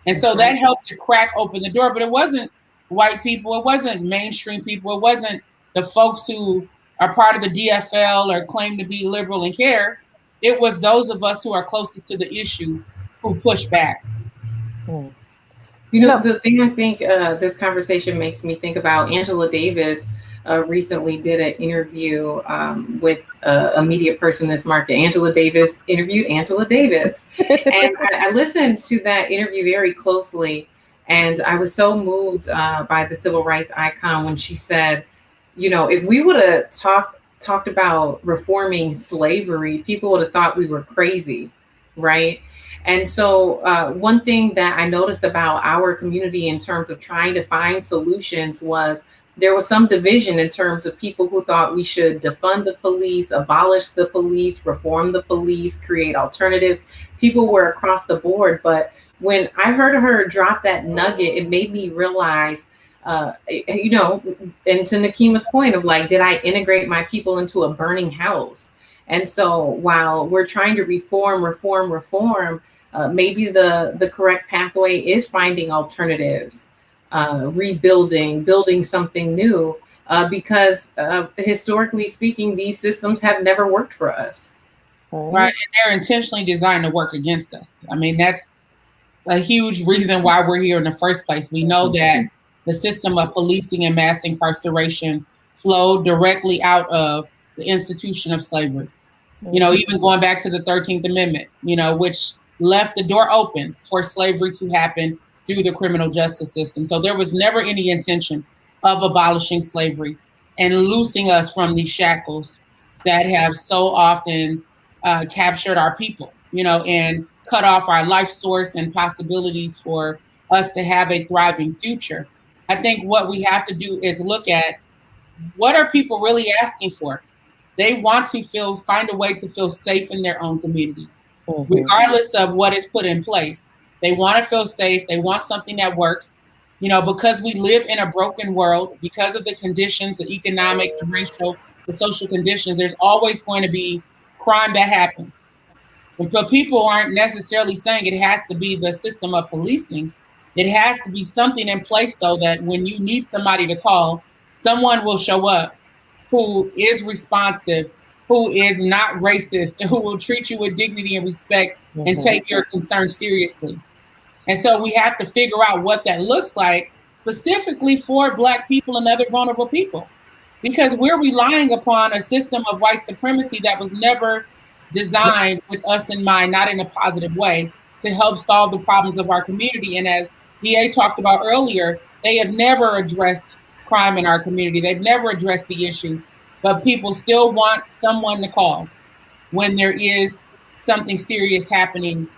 And so that helped to crack open the door. But it wasn't white people, it wasn't mainstream people, it wasn't the folks who are part of the DFL or claim to be liberal and care. It was those of us who are closest to the issues who push back. The thing I think this conversation makes me think about, Angela Davis recently did an interview with a media person in this market. Angela Davis interviewed Angela Davis. And I listened to that interview very closely. And I was so moved by the civil rights icon when she said, if we would have talked about reforming slavery, people would have thought we were crazy, right? And so one thing that I noticed about our community in terms of trying to find solutions was there was some division in terms of people who thought we should defund the police, abolish the police, reform the police, create alternatives. People were across the board. But when I heard her drop that nugget, it made me realize, and to Nakima's point of like, did I integrate my people into a burning house? And so while we're trying to reform, maybe the correct pathway is finding alternatives, building something new, because historically speaking, these systems have never worked for us. Right, and they're intentionally designed to work against us. I mean, that's a huge reason why we're here in the first place. We know that the system of policing and mass incarceration flowed directly out of the institution of slavery. Even going back to the 13th Amendment, which left the door open for slavery to happen through the criminal justice system. So there was never any intention of abolishing slavery and loosing us from these shackles that have so often captured our people, and cut off our life source and possibilities for us to have a thriving future. I think what we have to do is look at, what are people really asking for? They want to find a way to feel safe in their own communities, regardless of what is put in place. They want to feel safe. They want something that works, because we live in a broken world, because of the conditions, the economic, the racial, the social conditions. There's always going to be crime that happens. But people aren't necessarily saying it has to be the system of policing. It has to be something in place, though, that when you need somebody to call, someone will show up who is responsive, who is not racist, who will treat you with dignity and respect and take your concerns seriously. And so we have to figure out what that looks like specifically for Black people and other vulnerable people, because we're relying upon a system of white supremacy that was never designed with us in mind, not in a positive way, to help solve the problems of our community. And as DA talked about earlier, they have never addressed crime in our community. They've never addressed the issues, but people still want someone to call when there is something serious happening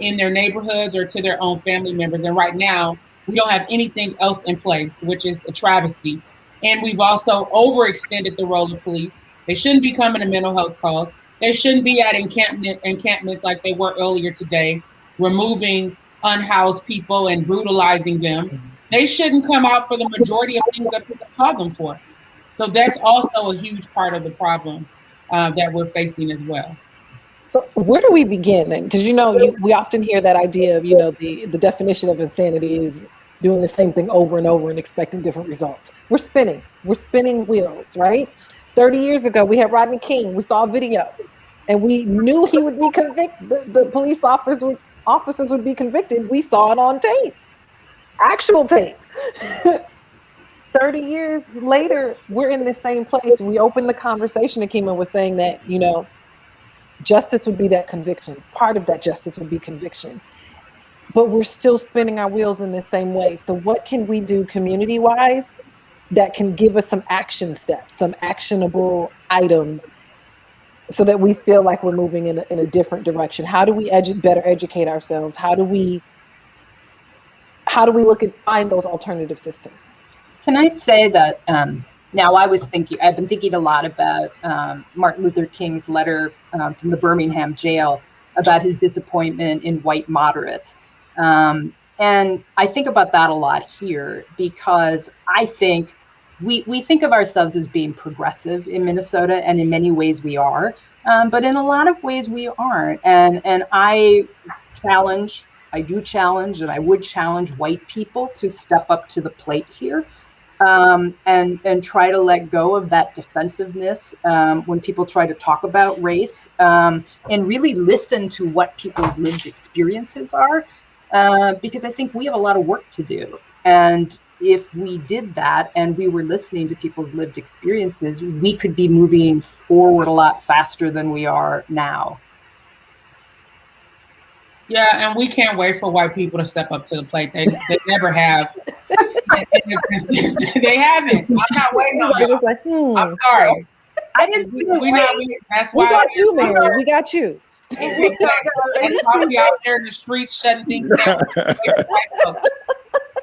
in their neighborhoods or to their own family members. And right now, We don't have anything else in place, which is a travesty. And we've also overextended the role of police. They shouldn't be coming to mental health calls. They shouldn't be at encampments like they were earlier today, removing unhoused people and brutalizing them. They shouldn't come out for the majority of things that people call them for. So that's also a huge part of the problem that we're facing as well. So where do we begin then? Because we often hear that idea of the definition of insanity is doing the same thing over and over and expecting different results. We're spinning wheels, right? 30 years ago, we had Rodney King. We saw a video, and we knew he would be convicted. The police officers would be convicted. We saw it on tape, actual tape. 30 years later, we're in the same place. We opened the conversation, Akima was saying that, justice would be that conviction. Part of that justice would be conviction. But we're still spinning our wheels in the same way. So what can we do community-wise that can give us some action steps, some actionable items, so that we feel like we're moving in a different direction? How do we better educate ourselves? How do we find those alternative systems? Can I say that now I've been thinking a lot about Martin Luther King's letter from the Birmingham jail about his disappointment in white moderates. And I think about that a lot here, because I think we think of ourselves as being progressive in Minnesota, and in many ways we are, but in a lot of ways we aren't. And I do challenge, and I would challenge white people to step up to the plate here. And try to let go of that defensiveness when people try to talk about race, and really listen to what people's lived experiences are, because I think we have a lot of work to do. And if we did that and we were listening to people's lived experiences, we could be moving forward a lot faster than we are now. Yeah, and we can't wait for white people to step up to the plate. They never have. They haven't. I'm not waiting on you. Like, I'm sorry. I didn't. That's why we got you, Mary. We got you. That's why we out there in the streets shutting things down.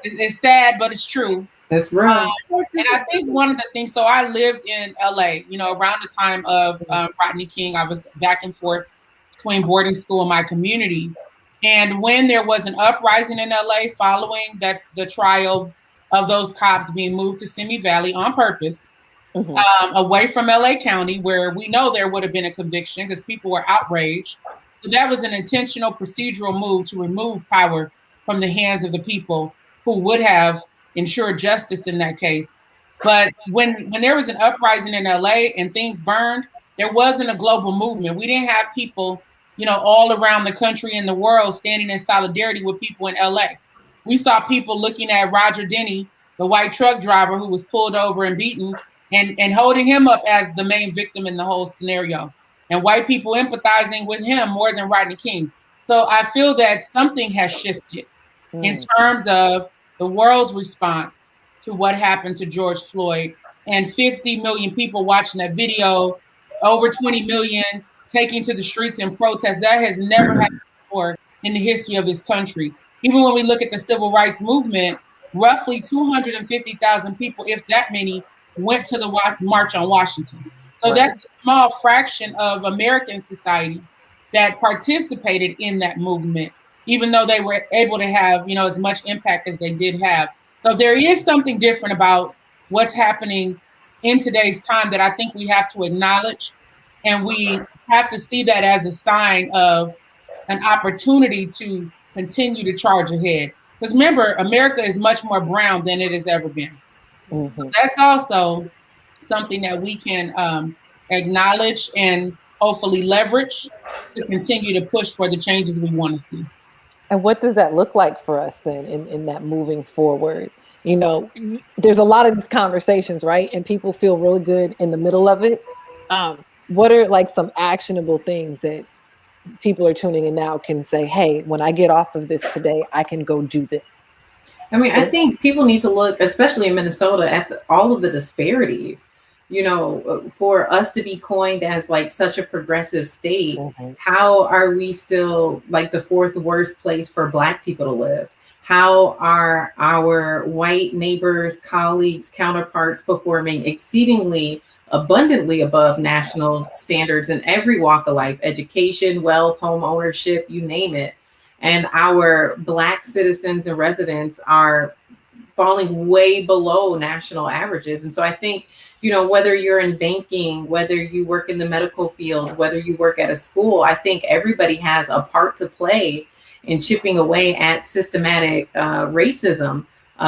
It's sad, but it's true. That's right. And I think one of the things. So I lived in LA. Around the time of Rodney King, I was back and forth between boarding school and my community. And when there was an uprising in LA following the trial of those cops being moved to Simi Valley on purpose, away from LA County, where we know there would have been a conviction because people were outraged. So that was an intentional procedural move to remove power from the hands of the people who would have ensured justice in that case. But when there was an uprising in LA and things burned, there wasn't a global movement. We didn't have people all around the country and the world standing in solidarity with people in LA. We saw people looking at Roger Denny, the white truck driver who was pulled over and beaten, and holding him up as the main victim in the whole scenario. And white people empathizing with him more than Rodney King. So I feel that something has shifted in terms of the world's response to what happened to George Floyd, and 50 million people watching that video, over 20 million taking to the streets in protest. That has never happened before in the history of this country. Even when we look at the civil rights movement, roughly 250,000 people, if that many, went to the March on Washington. So that's a small fraction of American society that participated in that movement, even though they were able to have, as much impact as they did have. So there is something different about what's happening in today's time that I think we have to acknowledge, and we have to see that as a sign of an opportunity to continue to charge ahead. Because remember, America is much more brown than it has ever been. So that's also something that we can acknowledge and hopefully leverage to continue to push for the changes we want to see. And what does that look like for us then in that moving forward? There's a lot of these conversations, right? And people feel really good in the middle of it. What are like some actionable things that people are tuning in now can say, hey, when I get off of this today, I can go do this? I mean, I think people need to look, especially in Minnesota, at all of the disparities. For us to be coined as like such a progressive state, how are we still like the fourth worst place for Black people to live? How are our white neighbors, colleagues, counterparts performing exceedingly abundantly above national standards in every walk of life, education, wealth, home ownership, you name it. And our Black citizens and residents are falling way below national averages. And so I think, you know, whether you're in banking, whether you work in the medical field, whether you work at a school, I think everybody has a part to play in chipping away at systematic racism,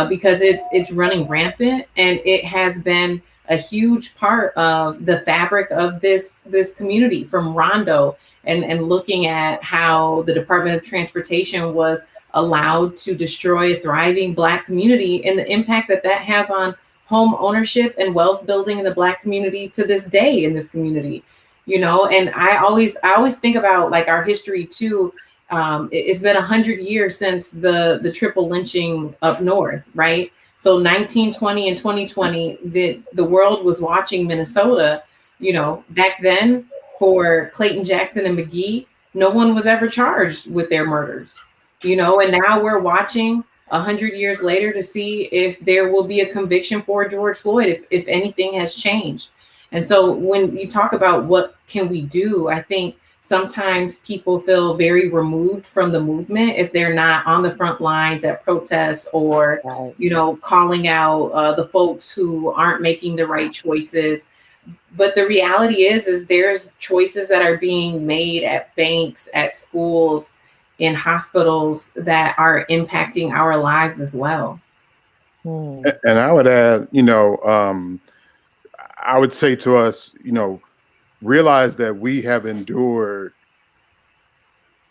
because it's running rampant, and it has been a huge part of the fabric of this community, from Rondo and looking at how the Department of Transportation was allowed to destroy a thriving Black community, and the impact that that has on home ownership and wealth building in the Black community to this day in this community, you know. And I always think about like our history too. It's been 100 years since the triple lynching up north, right? So 1920 and 2020, the world was watching Minnesota. You know, back then for Clayton Jackson and McGee, no one was ever charged with their murders. You know, and now we're watching 100 years later to see if there will be a conviction for George Floyd, if anything has changed. And so when you talk about what can we do, I think sometimes people feel very removed from the movement if they're not on the front lines at protests or, Right. you know, calling out the folks who aren't making the right choices. But the reality is there's choices that are being made at banks, at schools, in hospitals that are impacting our lives as well. And I would add, you know, I would say to us, you know, realize that we have endured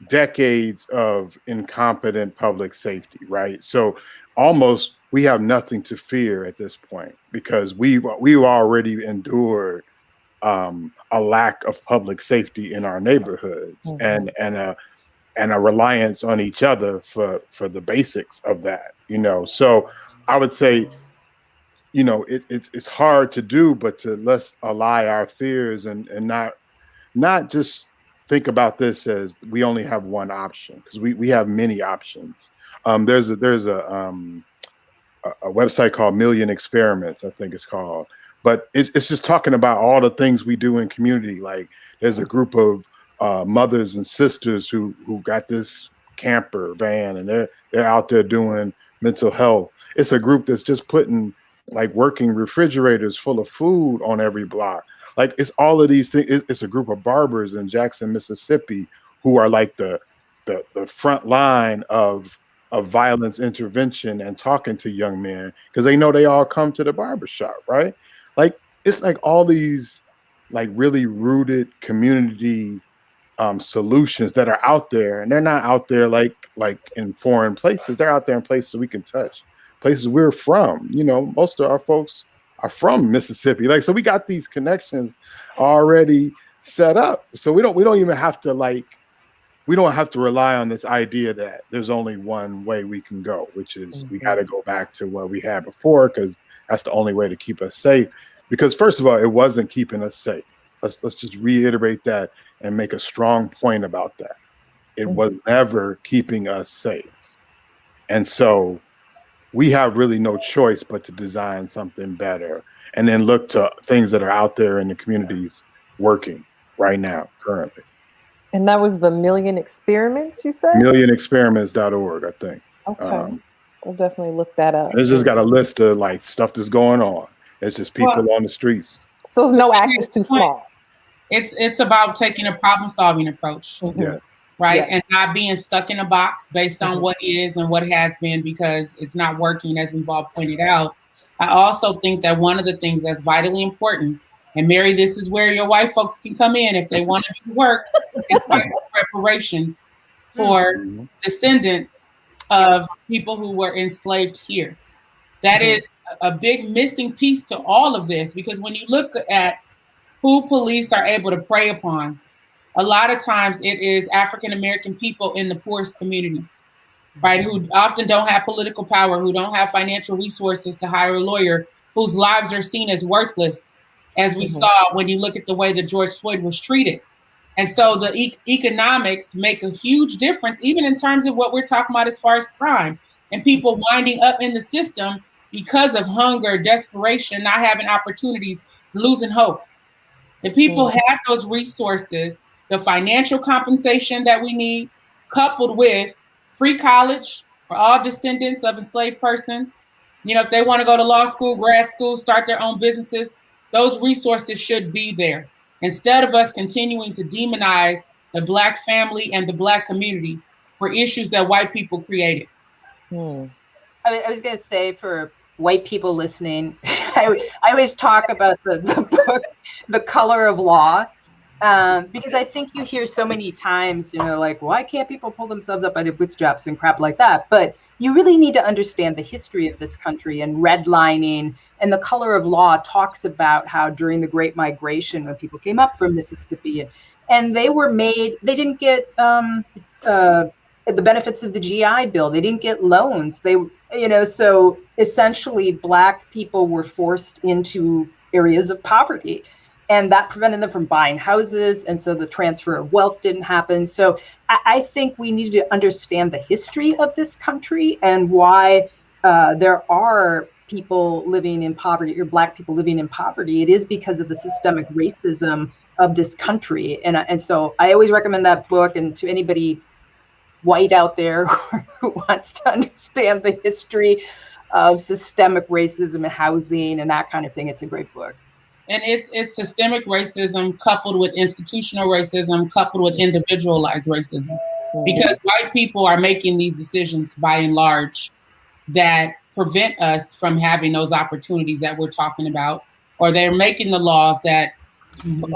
decades of incompetent public safety, right? So almost we have nothing to fear at this point, because we've already endured a lack of public safety in our neighborhoods, and a reliance on each other for the basics of that, you know. So I would say, you know, it's hard to do, but to let's allay our fears and not just think about this as we only have one option, because we have many options. There's a website called Million Experiments, I think it's called, but it's just talking about all the things we do in community. Like there's a group of mothers and sisters who got this camper van, and they're out there doing mental health. It's a group that's just putting like working refrigerators full of food on every block. Like it's all of these things. It's a group of barbers in Jackson, Mississippi, who are like the front line of violence intervention and talking to young men, because they know they all come to the barbershop, right? Like it's like all these like really rooted community solutions that are out there, and they're not out there like in foreign places. They're out there in places we can touch, places we're from. You know, most of our folks are from Mississippi. Like, so we got these connections already set up. So we don't even have to we don't have to rely on this idea that there's only one way we can go, which is we got to go back to what we had before, because that's the only way to keep us safe. Because first of all, it wasn't keeping us safe. Let's just reiterate that and make a strong point about that. It was never keeping us safe. And so we have really no choice but to design something better, and then look to things that are out there in the communities working right now, currently. And that was the Million Experiments, you said? Millionexperiments.org, I think. Okay. We'll definitely look that up. It's just got a list of like stuff that's going on. It's just people on the streets. So there's no act is too small. It's about taking a problem solving approach. Yeah. Right. Yes. And not being stuck in a box based on what is and what has been, because it's not working, as we've all pointed out. I also think that one of the things that's vitally important, and Mary, this is where your white folks can come in if they want to do work, is reparations for descendants of people who were enslaved here. That is a big missing piece to all of this, because when you look at who police are able to prey upon, a lot of times it is African-American people in the poorest communities, right? Who often don't have political power, who don't have financial resources to hire a lawyer, whose lives are seen as worthless, as we saw when you look at the way that George Floyd was treated. And so the economics make a huge difference, even in terms of what we're talking about as far as crime and people winding up in the system because of hunger, desperation, not having opportunities, losing hope. If people had those resources, the financial compensation that we need, coupled with free college for all descendants of enslaved persons, you know, if they want to go to law school, grad school, start their own businesses, those resources should be there. Instead of us continuing to demonize the Black family and the Black community for issues that white people created. I was going to say, for white people listening, I always talk about the book, The Color of Law, because I think you hear so many times, you know, like, why can't people pull themselves up by their bootstraps and crap like that? But you really need to understand the history of this country and redlining. And The Color of Law talks about how during the Great Migration, when people came up from Mississippi, and they were made, they didn't get the benefits of the GI Bill. They didn't get loans. They, you know, so essentially Black people were forced into areas of poverty, and that prevented them from buying houses. And so the transfer of wealth didn't happen. So I think we need to understand the history of this country and why there are people living in poverty, or Black people living in poverty. It is because of the systemic racism of this country. And so I always recommend that book, and to anybody white out there who wants to understand the history of systemic racism and housing and that kind of thing, it's a great book. And it's systemic racism coupled with institutional racism, coupled with individualized racism. Because white people are making these decisions by and large that prevent us from having those opportunities that we're talking about, or they're making the laws that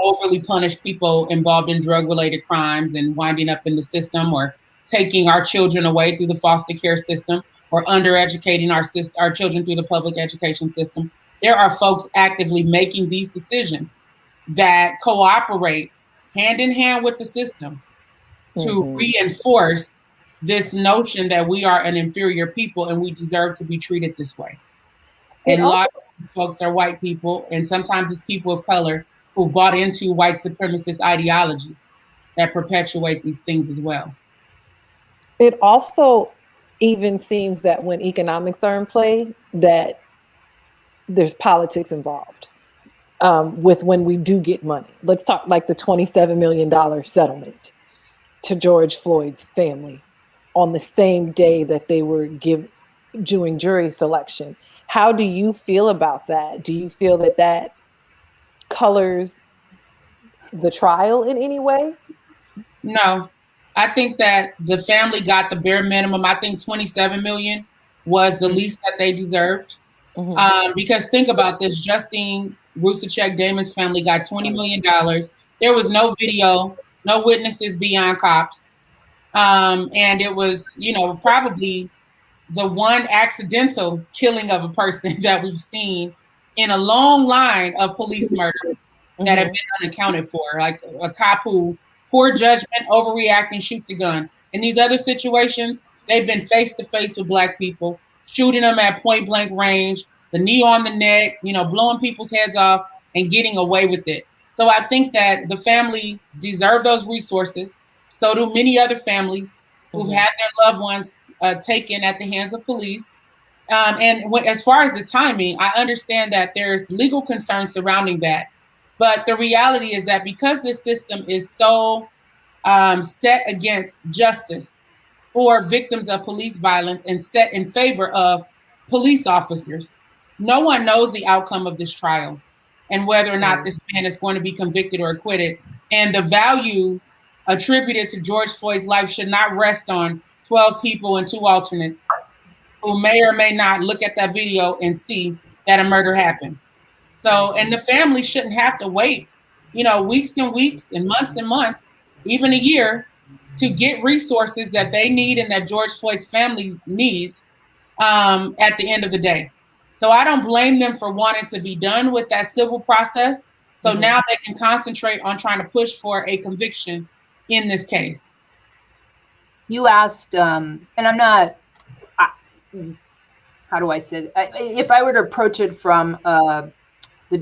overly punish people involved in drug-related crimes and winding up in the system, or taking our children away through the foster care system, or undereducating our children through the public education system. There are folks actively making these decisions that cooperate hand in hand with the system to reinforce this notion that we are an inferior people and we deserve to be treated this way. And a lot of folks are white people, and sometimes it's people of color who bought into white supremacist ideologies that perpetuate these things as well. It also even seems that when economics are in play, that there's politics involved with when we do get money. Let's talk like the $27 million settlement to George Floyd's family on the same day that they were doing jury selection. How do you feel about that? Do you feel that that colors the trial in any way? No, I think that the family got the bare minimum. I think 27 million was the least that they deserved. Because think about this, Justine Rusacek Damon's family got $20 million. There was no video, no witnesses beyond cops. And it was, you know, probably the one accidental killing of a person that we've seen in a long line of police murders that have been unaccounted for, like a cop who poor judgment, overreacting, shoots a gun. In these other situations, they've been face to face with Black people, shooting them at point blank range, the knee on the neck, you know, blowing people's heads off and getting away with it. So I think that the family deserve those resources. So do many other families who've had their loved ones taken at the hands of police. As far as the timing, I understand that there's legal concerns surrounding that. But the reality is that because this system is so set against justice for victims of police violence and set in favor of police officers, no one knows the outcome of this trial and whether or not this man is going to be convicted or acquitted. And the value attributed to George Floyd's life should not rest on 12 people and 2 alternates who may or may not look at that video and see that a murder happened. So, and the family shouldn't have to wait, you know, weeks and weeks and months, even a year, to get resources that they need and that George Floyd's family needs at the end of the day. So I don't blame them for wanting to be done with that civil process. So now they can concentrate on trying to push for a conviction in this case. You asked, and I'm not, how do I say it? If I were to approach it from the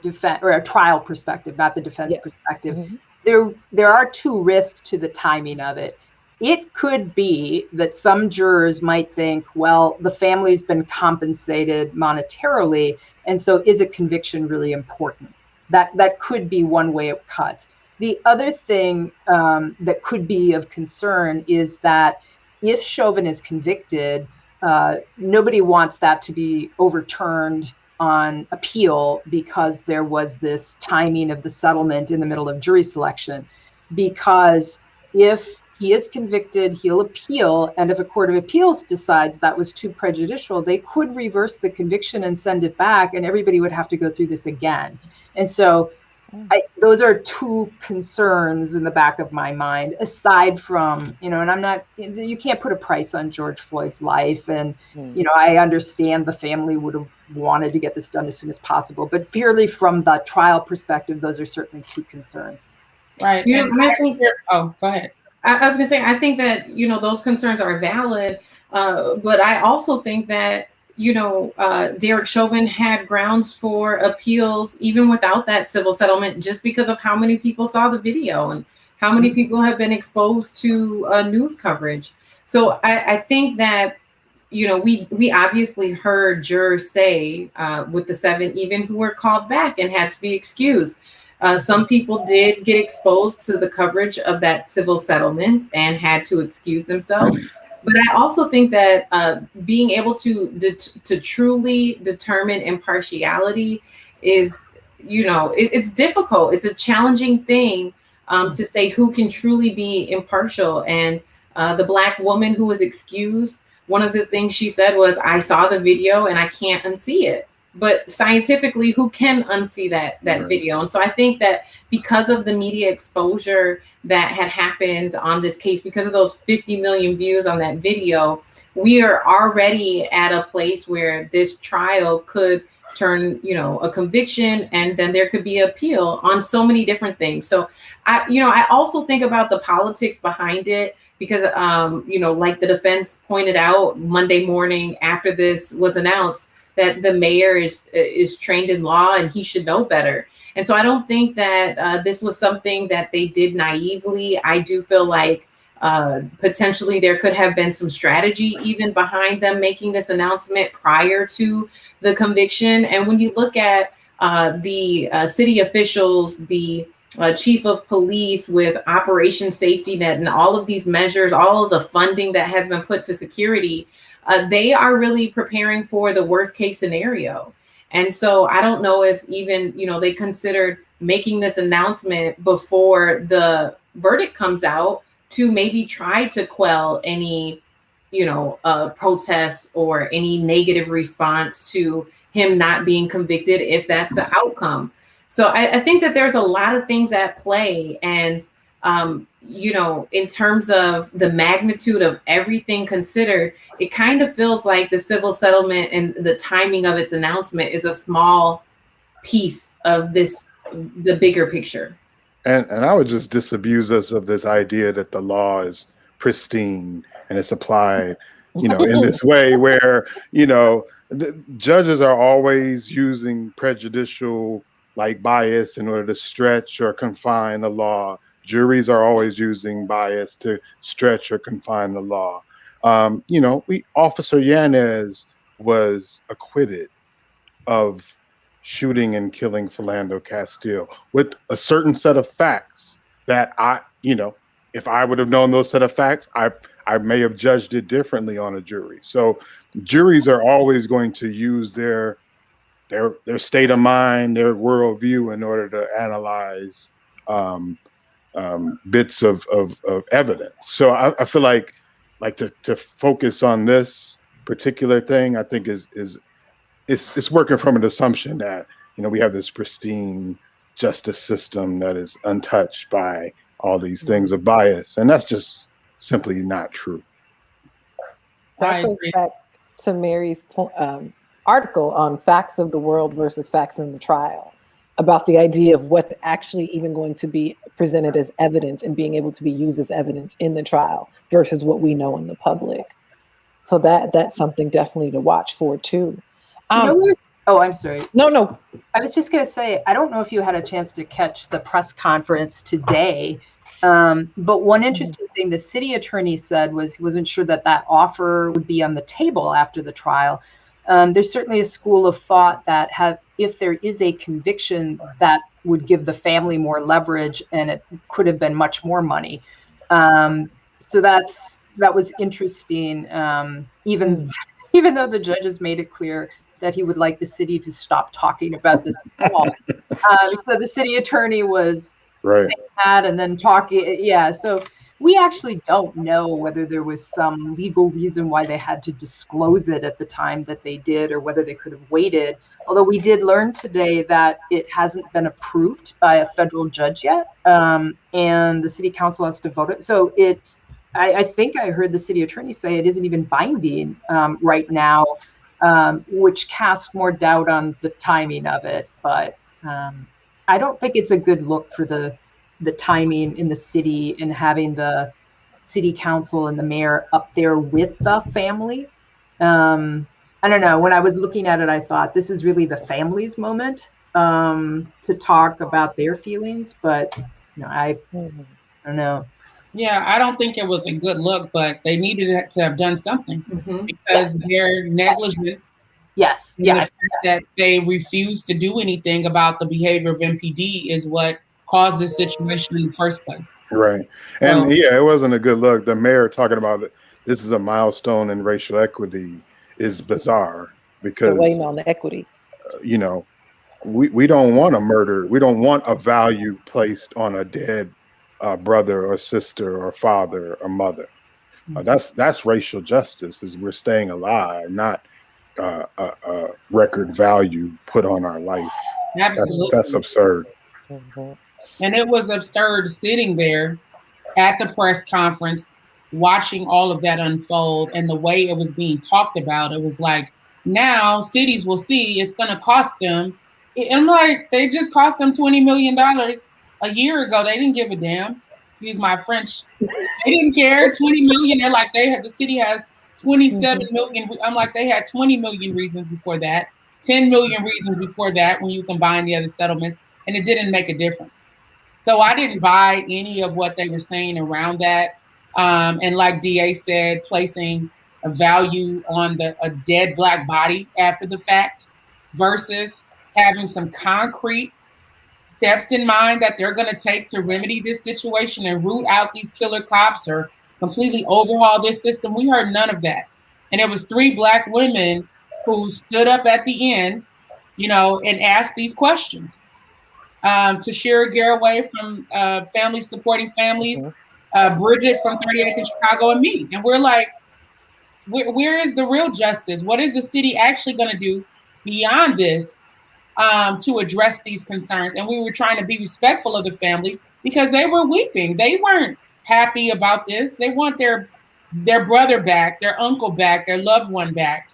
defense or a trial perspective, not the defense perspective, there are two risks to the timing of it. It could be that some jurors might think, well, the family's been compensated monetarily, and so is a conviction really important? That could be one way it cuts. The other thing that could be of concern is that if Chauvin is convicted, nobody wants that to be overturned on appeal because there was this timing of the settlement in the middle of jury selection. Because if he is convicted, he'll appeal, and if a court of appeals decides that was too prejudicial, they could reverse the conviction and send it back, and everybody would have to go through this again. And so those are two concerns in the back of my mind, aside from, and I'm not, you can't put a price on George Floyd's life. And, I understand the family would have wanted to get this done as soon as possible, but purely from the trial perspective, those are certainly two concerns. Right. I think go ahead. I was going to say, I think that, those concerns are valid. But I also think that, Derek Chauvin had grounds for appeals even without that civil settlement, just because of how many people saw the video and how many people have been exposed to news coverage. So I think that, we obviously heard jurors say with the 7 even who were called back and had to be excused. Some people did get exposed to the coverage of that civil settlement and had to excuse themselves. But I also think that being able to truly determine impartiality is, it's difficult. It's a challenging thing to say who can truly be impartial. And the Black woman who was excused, one of the things she said was, I saw the video and I can't unsee it. But scientifically, who can unsee that video? And so I think that because of the media exposure that had happened on this case, because of those 50 million views on that video, we are already at a place where this trial could turn, a conviction, and then there could be appeal on so many different things. So I also think about the politics behind it, because, like the defense pointed out Monday morning after this was announced, that the mayor is trained in law and he should know better. And so I don't think that this was something that they did naively. I do feel like potentially there could have been some strategy even behind them making this announcement prior to the conviction. And when you look at the city officials, the chief of police with Operation Safety Net and all of these measures, all of the funding that has been put to security, they are really preparing for the worst case scenario. And so I don't know if even, they considered making this announcement before the verdict comes out to maybe try to quell any, protests or any negative response to him not being convicted, if that's the outcome. So I think that there's a lot of things at play. And, in terms of the magnitude of everything considered, it kind of feels like the civil settlement and the timing of its announcement is a small piece of the bigger picture. And I would just disabuse us of this idea that the law is pristine and it's applied, in this way where, the judges are always using prejudicial bias in order to stretch or confine the law. Juries are always using bias to stretch or confine the law. Officer Yanez was acquitted of shooting and killing Philando Castile with a certain set of facts that if I would have known those set of facts, I may have judged it differently on a jury. So juries are always going to use their state of mind, their worldview in order to analyze bits of evidence. So I feel like to focus on this particular thing, I think it's working from an assumption that we have this pristine justice system that is untouched by all these things of bias, and that's just simply not true. That goes back to Mary's article on facts of the world versus facts in the trial, about the idea of what's actually even going to be presented as evidence and being able to be used as evidence in the trial versus what we know in the public. So that's something definitely to watch for too. Oh, I'm sorry. No. I was just going to say, I don't know if you had a chance to catch the press conference today, but one interesting thing the city attorney said was he wasn't sure that offer would be on the table after the trial. There's certainly a school of thought that if there is a conviction, that would give the family more leverage, and it could have been much more money. So that was interesting, even though the judges made it clear that he would like the city to stop talking about this at all. So the city attorney was saying that and then talking. Yeah, so we actually don't know whether there was some legal reason why they had to disclose it at the time that they did, or whether they could have waited. Although we did learn today that it hasn't been approved by a federal judge yet, and the city council has to vote it. So I think I heard the city attorney say it isn't even binding right now, which casts more doubt on the timing of it. But I don't think it's a good look for the timing in the city and having the city council and the mayor up there with the family. I don't know. When I was looking at it, I thought this is really the family's moment to talk about their feelings. But I don't know. Yeah, I don't think it was a good look, but they needed to have done something because their negligence. Yes. The fact that they refused to do anything about the behavior of MPD is what caused this situation in the first place. Right. And it wasn't a good look. The mayor talking about this is a milestone in racial equity is bizarre, because still waiting on the equity. We don't want a murder. We don't want a value placed on a dead brother or sister or father or mother. That's racial justice, is we're staying alive, not a record value put on our life. Absolutely. That's absurd. And it was absurd sitting there at the press conference, watching all of that unfold, and the way it was being talked about. It was like, now cities will see it's going to cost them. I'm like, they just cost them $20 million a year ago. They didn't give a damn. Excuse my French. They didn't care. 20 million. They're like, the city has 27 million. I'm like, they had 20 million reasons before that, 10 million reasons before that when you combine the other settlements, and it didn't make a difference. So I didn't buy any of what they were saying around that. And like DA said, placing a value on a dead Black body after the fact versus having some concrete steps in mind that they're going to take to remedy this situation and root out these killer cops or completely overhaul this system. We heard none of that. And it was 3 Black women who stood up at the end, and asked these questions. Tashira Garraway from Family Supporting Families, Bridget from 38 in Chicago, and me. And we're like, where is the real justice? What is the city actually going to do beyond this to address these concerns? And we were trying to be respectful of the family because they were weeping. They weren't happy about this. They want their brother back, their uncle back, their loved one back.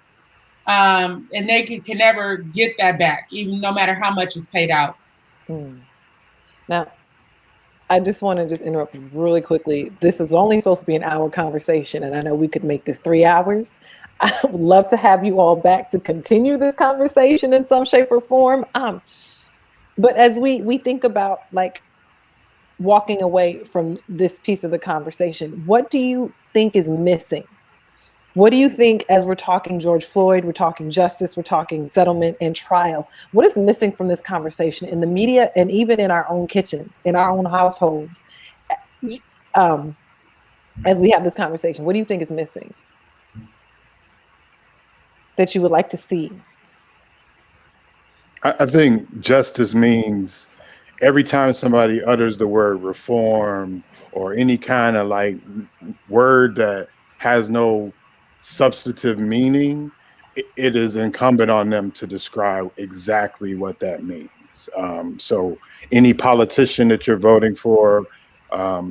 And they can never get that back, even no matter how much is paid out. Now, I just want to interrupt really quickly. This is only supposed to be an hour conversation, and I know we could make this 3 hours. I would love to have you all back to continue this conversation in some shape or form. But as we think about like walking away from this piece of the conversation, what do you think is missing? What do you think, as we're talking George Floyd, we're talking justice, we're talking settlement and trial, what is missing from this conversation in the media and even in our own kitchens, in our own households? As we have this conversation, what do you think is missing that you would like to see? I think justice means every time somebody utters the word reform or any kind of like word that has no substantive meaning, it is incumbent on them to describe exactly what that means. So any politician that you're voting for,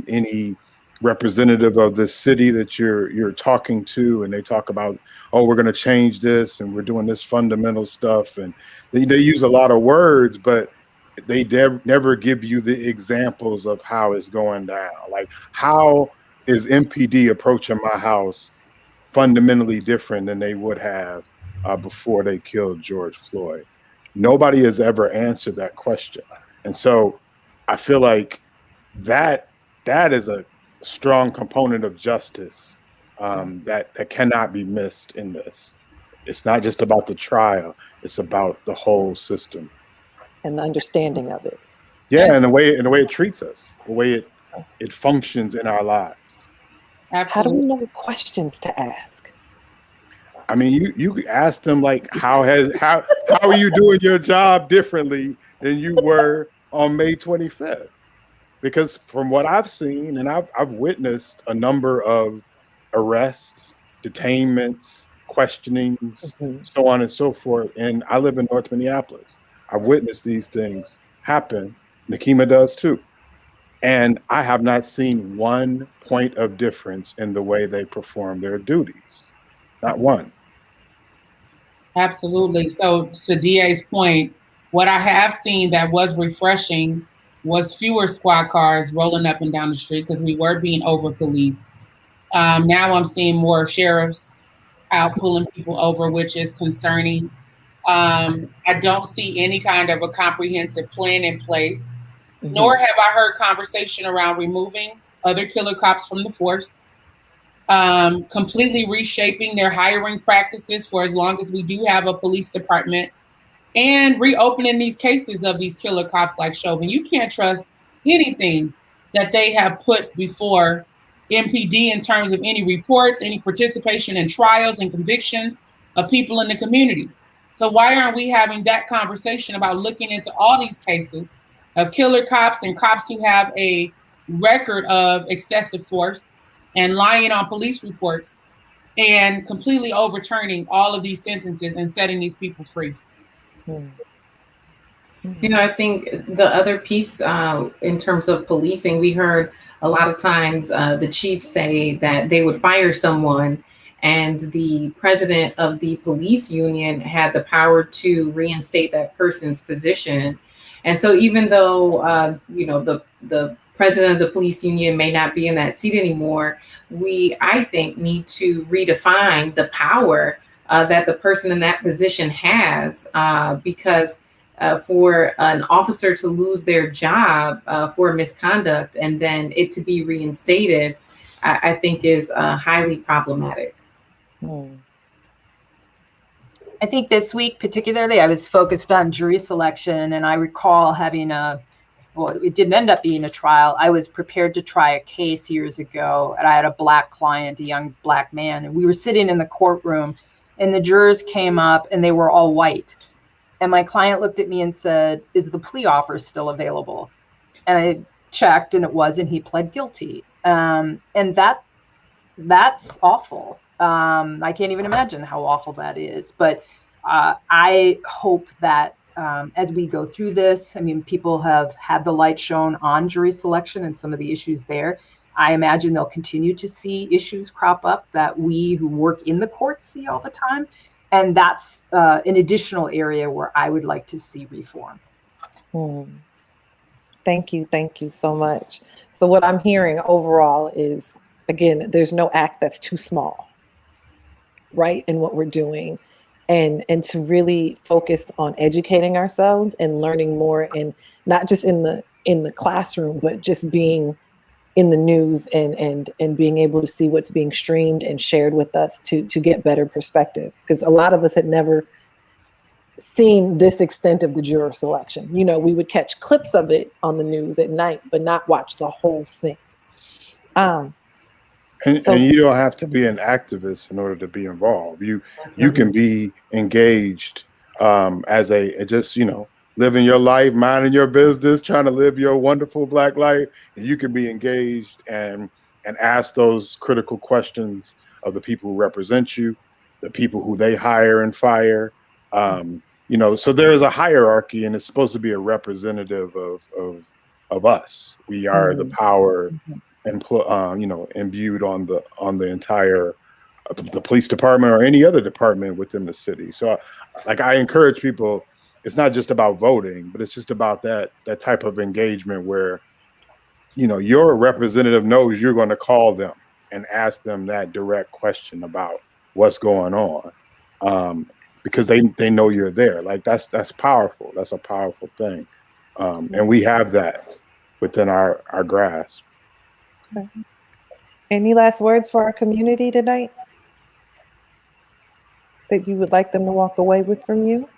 any representative of this city that you're talking to, and they talk about, oh, we're going to change this and we're doing this fundamental stuff, and they use a lot of words, but they never give you the examples of how it's going down. Like, how is MPD approaching my house fundamentally different than they would have before they killed George Floyd? Nobody has ever answered that question. And so I feel like that is a strong component of justice that cannot be missed in this. It's not just about the trial, it's about the whole system. And the understanding of it. Yeah, and the way it treats us, the way it functions in our lives. Absolutely. How do we know what questions to ask? I mean, you ask them like, how are you doing your job differently than you were on May 25th? Because from what I've seen, and I've witnessed a number of arrests, detainments, questionings, so on and so forth. And I live in North Minneapolis. I've witnessed these things happen. Nakima does too. And I have not seen one point of difference in the way they perform their duties. Not one. Absolutely. So to DA's point, what I have seen that was refreshing was fewer squad cars rolling up and down the street because we were being over policed. Now I'm seeing more sheriffs out pulling people over, which is concerning. I don't see any kind of a comprehensive plan in place, nor have I heard conversation around removing other killer cops from the force, completely reshaping their hiring practices for as long as we do have a police department, and reopening these cases of these killer cops like Chauvin. You can't trust anything that they have put before MPD in terms of any reports, any participation in trials and convictions of people in the community. So why aren't we having that conversation about looking into all these cases of killer cops and cops who have a record of excessive force and lying on police reports and completely overturning all of these sentences and setting these people free? You know, I think the other piece in terms of policing, we heard a lot of times the chiefs say that they would fire someone, and the president of the police union had the power to reinstate that person's position. And so even though, you know, the president of the police union may not be in that seat anymore, we, I think, need to redefine the power that the person in that position has, because for an officer to lose their job for misconduct and then it to be reinstated, I think is highly problematic. I think this week particularly, I was focused on jury selection, and I recall having well, it didn't end up being a trial. I was prepared to try a case years ago, and I had a Black client, a young Black man, and we were sitting in the courtroom, and the jurors came up, and they were all white. And my client looked at me and said, "Is the plea offer still available?" And I checked, and it was, and he pled guilty. And that's awful. I can't even imagine how awful that is. But I hope that as we go through this, I mean, people have had the light shown on jury selection and some of the issues there. I imagine they'll continue to see issues crop up that we who work in the courts see all the time. And that's an additional area where I would like to see reform. Thank you so much. So what I'm hearing overall is, again, there's no act that's too small, right, in what we're doing, and to really focus on educating ourselves and learning more, and not just in the classroom, but just being in the news and being able to see what's being streamed and shared with us to get better perspectives, because a lot of us had never seen this extent of the juror selection. You know, we would catch clips of it on the news at night, but not watch the whole thing. And you don't have to be an activist in order to be involved. You can be engaged as just, you know, living your life, minding your business, trying to live your wonderful Black life. And you can be engaged and ask those critical questions of the people who represent you, the people who they hire and fire. You know, so there is a hierarchy, and it's supposed to be a representative of us. We are the power and you know, imbued on the entire the police department or any other department within the city. So like, I encourage people, it's not just about voting, but it's just about that type of engagement where, you know, your representative knows you're going to call them and ask them that direct question about what's going on. because they know you're there. Like that's powerful. That's a powerful thing. And we have that within our grasp. Okay. Any last words for our community tonight that you would like them to walk away with from you?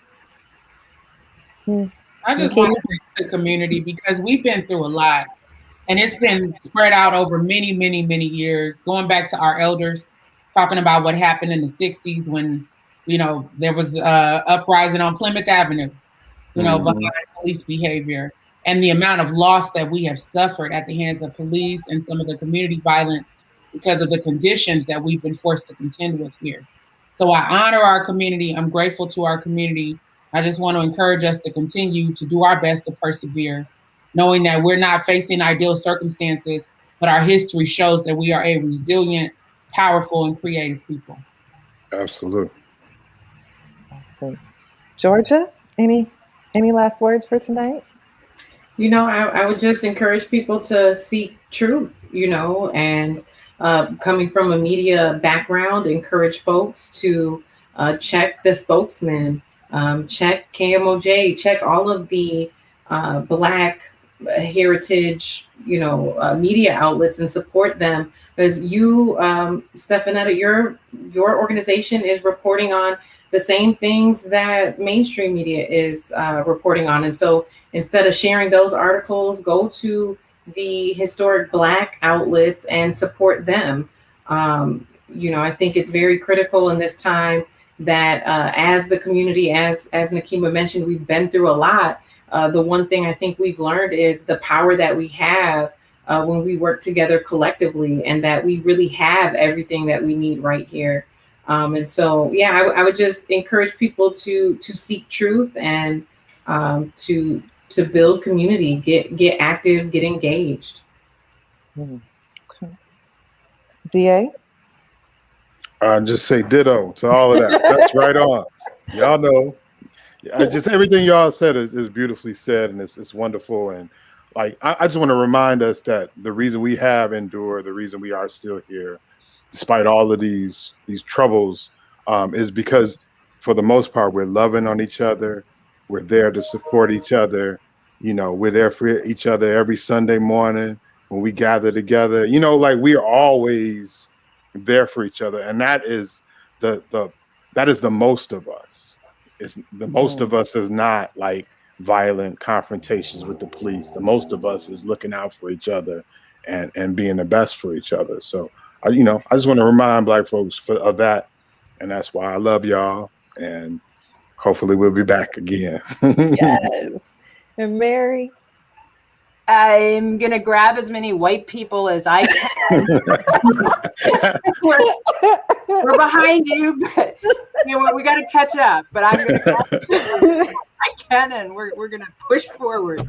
I just want to thank the community because we've been through a lot, and it's been spread out over many, many, many years, going back to our elders, talking about what happened in the 60s when, there was uprising on Plymouth Avenue, behind police behavior, and the amount of loss that we have suffered at the hands of police and some of the community violence because of the conditions that we've been forced to contend with here. So I honor our community. I'm grateful to our community. I just want to encourage us to continue to do our best to persevere, knowing that we're not facing ideal circumstances, but our history shows that we are a resilient, powerful, and creative people. Absolutely. Georgia, any last words for tonight? I would just encourage people to seek truth, and coming from a media background, encourage folks to check the spokesman, check KMOJ, check all of the Black heritage, media outlets and support them. Because you, Stefanetta, your organization is reporting on the same things that mainstream media is reporting on. And so instead of sharing those articles, go to the historic Black outlets and support them. I think it's very critical in this time that as the community, as Nakima mentioned, we've been through a lot. The one thing I think we've learned is the power that we have when we work together collectively, and that we really have everything that we need right here. And so, I would just encourage people to seek truth and to build community, get active, get engaged. Okay. DA? Just say ditto to all of that. That's right on. Y'all know. Just everything y'all said is beautifully said, and it's wonderful. And like I just want to remind us that the reason we have endured, the reason we are still here, despite all of these troubles, is because for the most part we're loving on each other. We're there to support each other. We're there for each other every Sunday morning when we gather together. Like we are always there for each other, and that is that is the most of us. It's the most of us is not like violent confrontations with the police. The most of us is looking out for each other and being the best for each other. So I just want to remind Black folks of that, and that's why I love y'all, and hopefully we'll be back again. Yes. And Mary? I'm going to grab as many white people as I can. we're behind you, but we got to catch up. But I'm going to grab as many as I can, and we're going to push forward.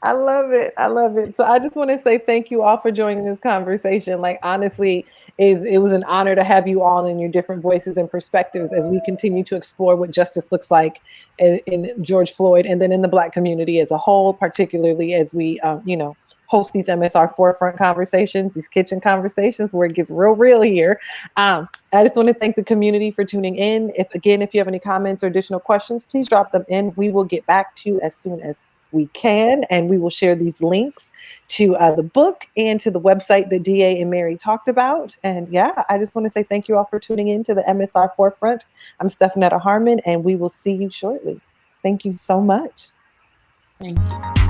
I love it. I love it. So I just want to say thank you all for joining this conversation. Like, honestly, it was an honor to have you all in your different voices and perspectives as we continue to explore what justice looks like in George Floyd, and then in the Black community as a whole, particularly as we, host these MSR forefront conversations, these kitchen conversations where it gets real here. I just want to thank the community for tuning in. If you have any comments or additional questions, please drop them in. We will get back to you as soon as we can, and we will share these links to the book and to the website that DA and Mary talked about. And I just want to say thank you all for tuning in to the MSR Forefront. I'm Stefanetta Harmon, and we will see you shortly. Thank you so much. Thank you.